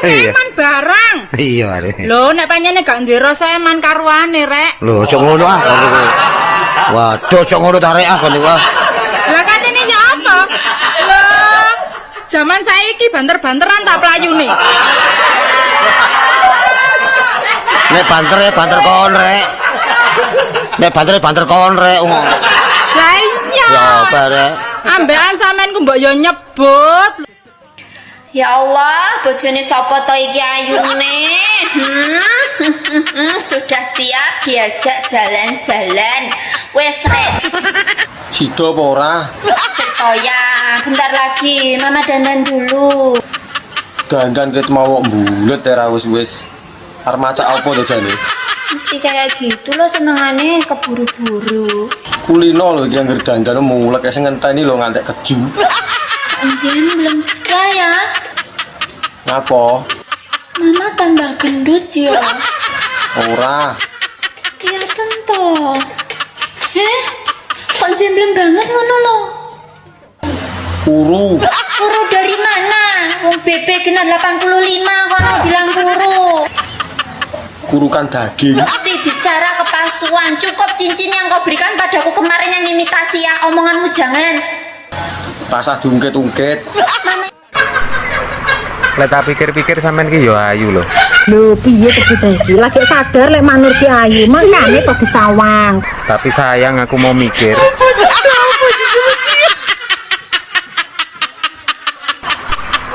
Eman barang. Iya, Dik. Lho, nek pancene gak duwe rasa eman karuane, Rek. Lho, aja ngono ah. Waduh, aja ngono ta Rek ah kon niku. Lah katene ya apa? Lho, zaman saiki banter-banteran tak playune. Nek banter kon Rek. Nek banter kon Rek. Lah iya. Ya apa Rek? Ambekan sampean ku mbok yo nyebut. Ya Allah, bojone sapa to iki ayune? Sudah siap diajak jalan-jalan. Wes Rek. Sido apa ora? Setoya, bentar lagi Mama dandan dulu. Dandan ket mau mbulet ora wis. Arep macak apa to jane? Mesti kayak gitu loh senengane keburu-buru. Kulino lho iki anggere dandan mulek sing ngenteni lho ngantek keju. Anjen belum ya. Ngapa? Mama tambah gendut ya. Ora. Kelihatan toh. Kok jembleng banget ngono lo? Kuru. Kuru dari mana? Wong bebek kena 85 kono bilang kuru. Kurukan daging. Mesti bicara kepalsuan. Cukup cincin yang kau berikan padaku kemarin yang imitasi ya. Omonganmu jangan. Rasa ungkit-ungkit. Lek tak pikir-pikir sampean ki yo ayu lho. Lho piye to bocah iki? Lagi sadar lek manur ki ayu, makane to disawang. Tapi sayang aku mau mikir.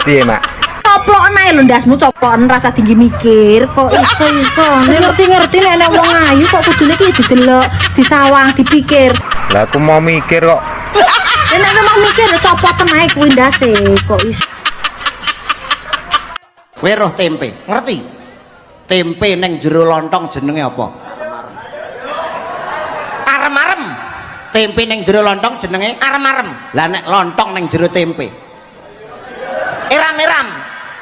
Piye, Mak? Coplok nae lho ndasmu coplok rasa tinggi mikir kok iso. Ngerti-ngerti nek wong ayu kok kudune ki didelok, disawang, dipikir. Lah aku mau mikir kok. Nek memang mikir copoten ae kuwi ndase kok iso. Kowe roh tempe, ngerti? Tempe neng jero lontong jenenge apa? Arem-arem. Tempe neng jero lontong jenenge arem-arem. Lah nek lontong neng jero tempe. Eram-eram.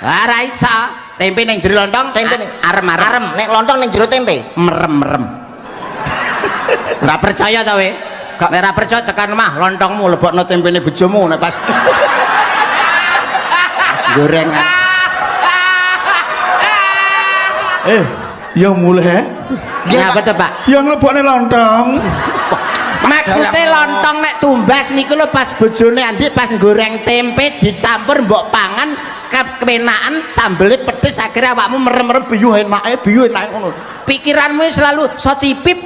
Lah ra iso. Tempe neng jero lontong tempe arem-arem. Nek lontong neng jero tempe merem-merem. Ora percaya ta kowe? Nek ora percaya tekan omah lontongmu lebokno tempene bojomu nek pas goreng. Ya mulai. Ngapa tuh, Pak? Yang lebokne lontong. Maksude lontong nek tumbas niku lho pas bojone Andi pas goreng tempe dicampur mbok pangan kepenaan sambele pedes akhirnya awakmu merem-merem biyu enake ngono. Pikiranmu selalu sotipip.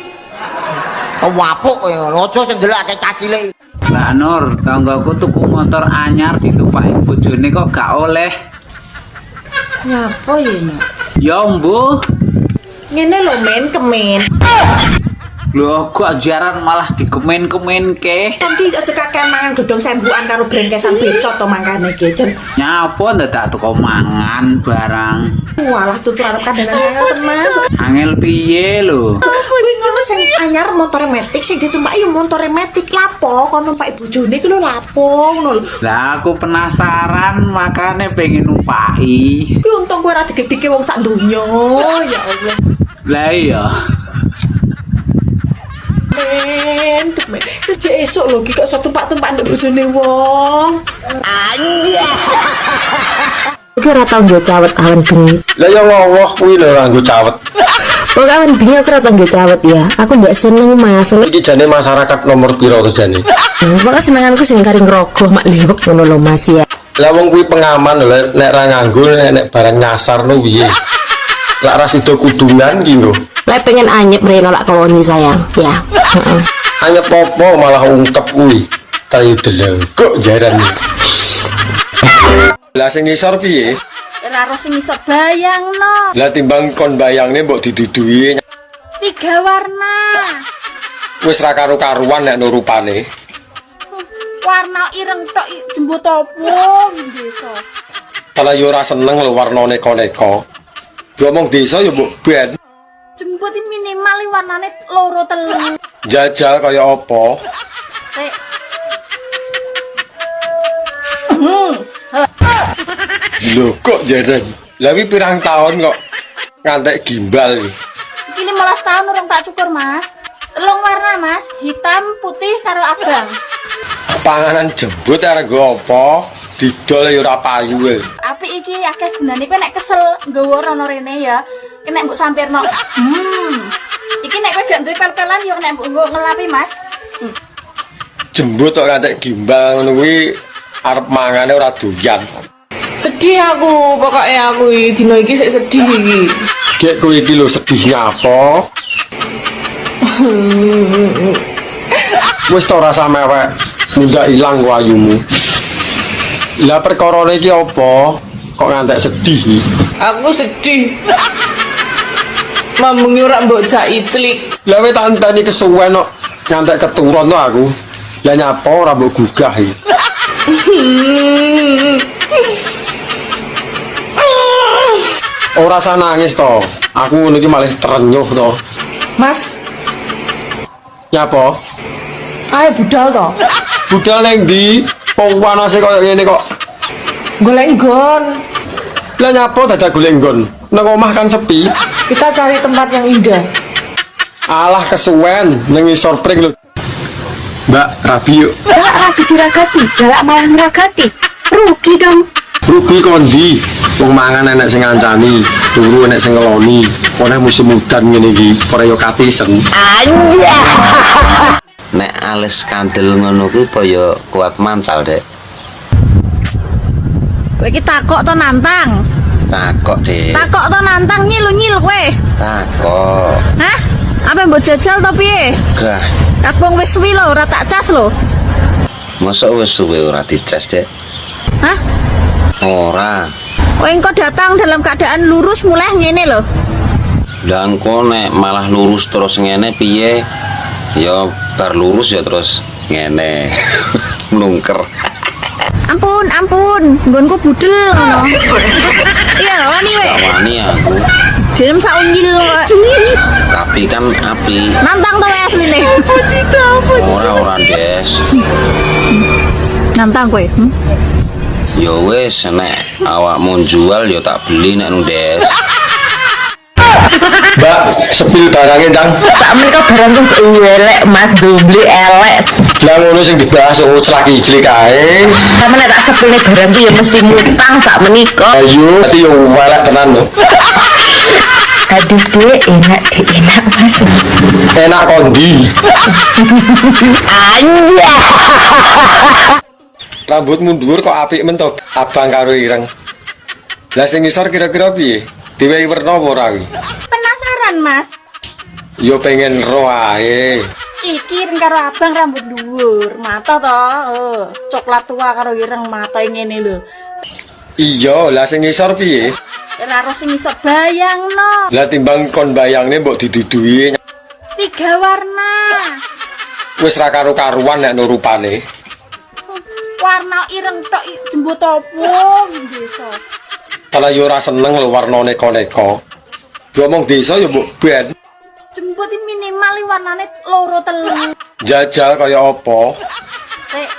Kewapuk kowe aja sing ndelokake cacile. Lah Nur, tanggaku tuku motor anyar ditupaki bojone kok gak oleh. Nyapa ya, Nak? Ya, Mbuh. Ngene lho men kemen. Lho, kok ajaran malah dikemen-kemen ke? Nanti aja kakek mangan godhong sembukan karo brengkesan becot to mangkane iki, Jen. Nyapa ndak teko mangan barang. Walah tutur arep kandangan angel tenan. Angel piye lho? Kuwi ngono sing anyar motore metik sing ditumpaki motore metik lapo kon numpaki bojone iki lho lapo ngono lho. Lah aku penasaran makane pengen numpaki. Kuwi untung kowe ora digedhike wong sak donya. Ya Allah. Lah iya. Men, sejak esok lho kok iso tumpak-tumpak ndek bojone wong. Anjir. Oke ora tau nggo cawet awan bengi. Lah ya ngowoh kuwi lho ora nggo cawet. Kok awan bengi aku ora tau nggo cawet ya. Aku mbak seneng Mas. Iki jane masyarakat nomor piro jane? Pokoke senenganku sing kari ngrogoh mak liwek ngono lho Mas ya. Lah wong kuwi pengaman lho nek ra nganggo nek barang nyasar lho piye. Lah ra sida kudungan ki lho. Lek pengen anyep mrene lak koloni sayang ya. Heeh. Anyep popo malah ungkep kuwi. Kayu delengkok jaran. Lah sing ngisor piye? Ora ro sing iso bayangno. Lah timbang kon bayangne mbok didudui 3 warna. wis ra karo-karuan nek no rupane. Warna ireng tok jembut opo desa. Kalau yo ora seneng lho warna neko-neko. Ngomong desa yo mbok ben. Jembut minimal warnane loro telu. Jajal kaya apa? Lho kok jaran. Lah wi pirang tahun kok ngantek gimbal iki. Iki 15 tahun urung tak cukur, Mas. Telung warna, Mas. Hitam, putih karo abang. Panganan jembut arek nggo apa? Didol ya ora payu. Apik iki akeh gunane kowe nek kesel nggawa rono rene ya. Nek mbok sampirno. Iki nek kowe gak duwe pel-pelan ya nek mbok ngelapi, Mas. Jembut kok ngantek gimbal ngono kuwi arep mangane ora doyan. Sedih aku, pokoknya aku dino iki sik sedih iki. Gek kowe iki lho sedihnya apa? Wis to rasa mewek, mundak ilang ku ayumu. Lah perkarane iki apa? Kok ngantek sedih? Aku sedih. Mambengi ora mbok jak iclik. Lah wis tak enteni kesuwen kok ngantek keturun to aku. Lah nyapa ora mbok gugah iki. Ora usah nangis to. Aku ngono iki malah terenyuh to. Mas. Nyapa? Ayo budal to. Budal ning ndi? Wong panase koyo ngene kok. Golek nggon. Lah nyapa dadak golek nggon? Nang omah kan sepi. Kita cari tempat yang indah. Alah kesuwen ning ngisor pring lho. Mbak, rabi yuk. Galak rabi diragati, galak malah ngeragati. Rugi dong. Rugi kondi. Wong mangan enek sing ngancani, turu enek sing ngeloni. Ora musim udan ngene iki, ora yo katisen. Anjir. Nek alis kandel ngono kuwi kaya kuat mancal, Dek. Kowe iki takok to nantang? Takok, Dek. Takok to nantang nyilu-nyil kowe. Takok. Hah? Apa mbok jajal to piye? Gah, Kakung wis suwi lho, ora tak cas lho. mosok wis suwe ora dicas, Dek? Hah? Ora. Kowe engko datang dalam keadaan lurus mulai ngene lho. Lah engko nek malah lurus terus ngene piye? Ya bar lurus ya terus ngene. Mlungker. Ampun, ampun, nggonku budel ngono. Iya, wani we. Wani aku. Dilem sak unyil kok. Tapi kan api. Nantang to asline. Ora Des. Nantang kowe. Ya wis nek awakmu jual ya tak beli nek nang Des. Mbak, sepil barangnya Cang. Sakmenika barang wis elek Mas, dobli elek. Lah ngono sing dibahas celaki-cilik ae. Sampe nek tak sepilne barang ku ya mesti mutang sakmenika. Ayo, dadi yo elek tenan lho. Aduh dek, enak mas. Enak kondi. Anja. Rambutmu dhuwur kok apik men to, abang karo ireng. Lah sing ngisor kira-kira piye? Diwehi werna apa ora kuwi? Penasaran mas? Yo pengen ro ae. Iki karo abang rambut dhuwur, mata to, coklat tua karo ireng mata ngene lho. Iya, lah sing ngisor piye? Ora ro sing iso bayangno. Lah timbang kon bayangne mbok didudui 3 warna. wis ra karo-karuan nek no rupane. Warna ireng tok jembut opo desa. Kalau yo ora seneng lho warna neko-neko. Diomong desa yo mbok ben. Jembut minimal warnane loro telu. Jajal kaya apa? Rek.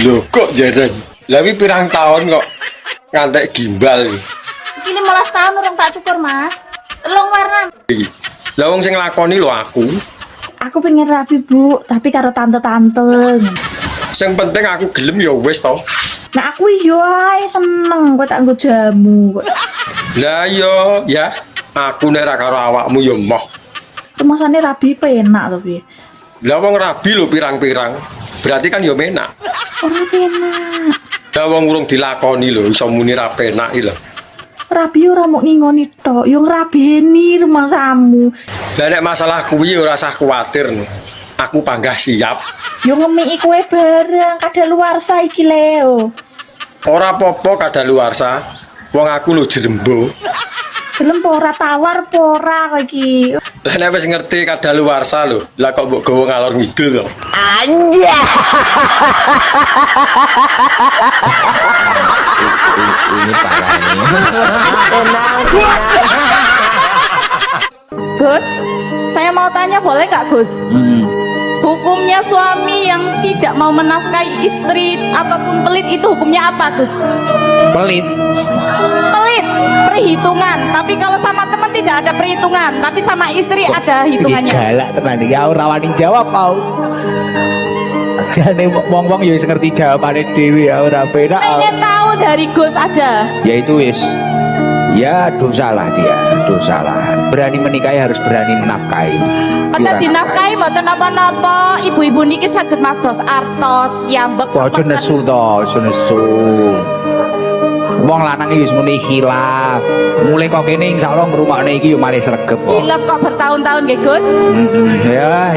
Lho kok jarang. Lah wi pirang tahun kok ngantek gimbal iki. Iki 15 tahun urung tak cukur, Mas. Telung warna. Lah wong sing nglakoni lho aku. Aku pengen rapi, Bu, tapi karo tante-tante. Sing penting aku gelem ya wis to. Nah aku yo ae seneng kok tak nggo jamu kok. Lah yo ya, aku nek ra karo awakmu yo moh. Kemasane rabi penak to piye? Lah wong rabi lho pirang-pirang. Berarti kan yo menak. Ora penak. Lah wong urung dilakoni lho iso muni ra penak iki lho. Rabi ora mok ngingoni tok, yo ngrabeni rumahmu. Lah nek masalah kuwi ora usah kuwatir. Aku panggah siap. Yo ngemiki kowe bareng kadaluwarsa iki Leo. Ora apa-apa kadaluwarsa. Wong aku lho jrembo. Gelem ora tawar ora kok iki. Lah nek wis ngerti kadaluwarsa lho, lah kok mbok gawa ngalor ngidul to. Anja. Ini parah ini. Gus, saya mau tanya boleh nggak Gus? Hukumnya suami yang tidak mau menafkahi istri ataupun pelit itu hukumnya apa Gus? Pelit. Pelit, perhitungan. Tapi kalau sama teman tidak ada perhitungan, tapi sama istri ada hitungannya. Galak tenan iki ora wani jawab mau. Jane wong-wong ya wis ngerti jawabane dhewe ya ora penak. Pengen tahu dari Gus aja. Ya itu wis. Ya dosalah dia, dosalah. Berani menikahi harus berani menafkahi. Mboten dinafkahi mboten napa-napa. Ibu-ibu niki saged mados artot, yambek. Ojo nesu to, ojo nesu. Wong lanang iki wis muni hilaf. Mulai kok kene insyaallah ngrungokne iki yo mari sregep kok. Hilaf kok bertahun-tahun nggih Gus? Ya.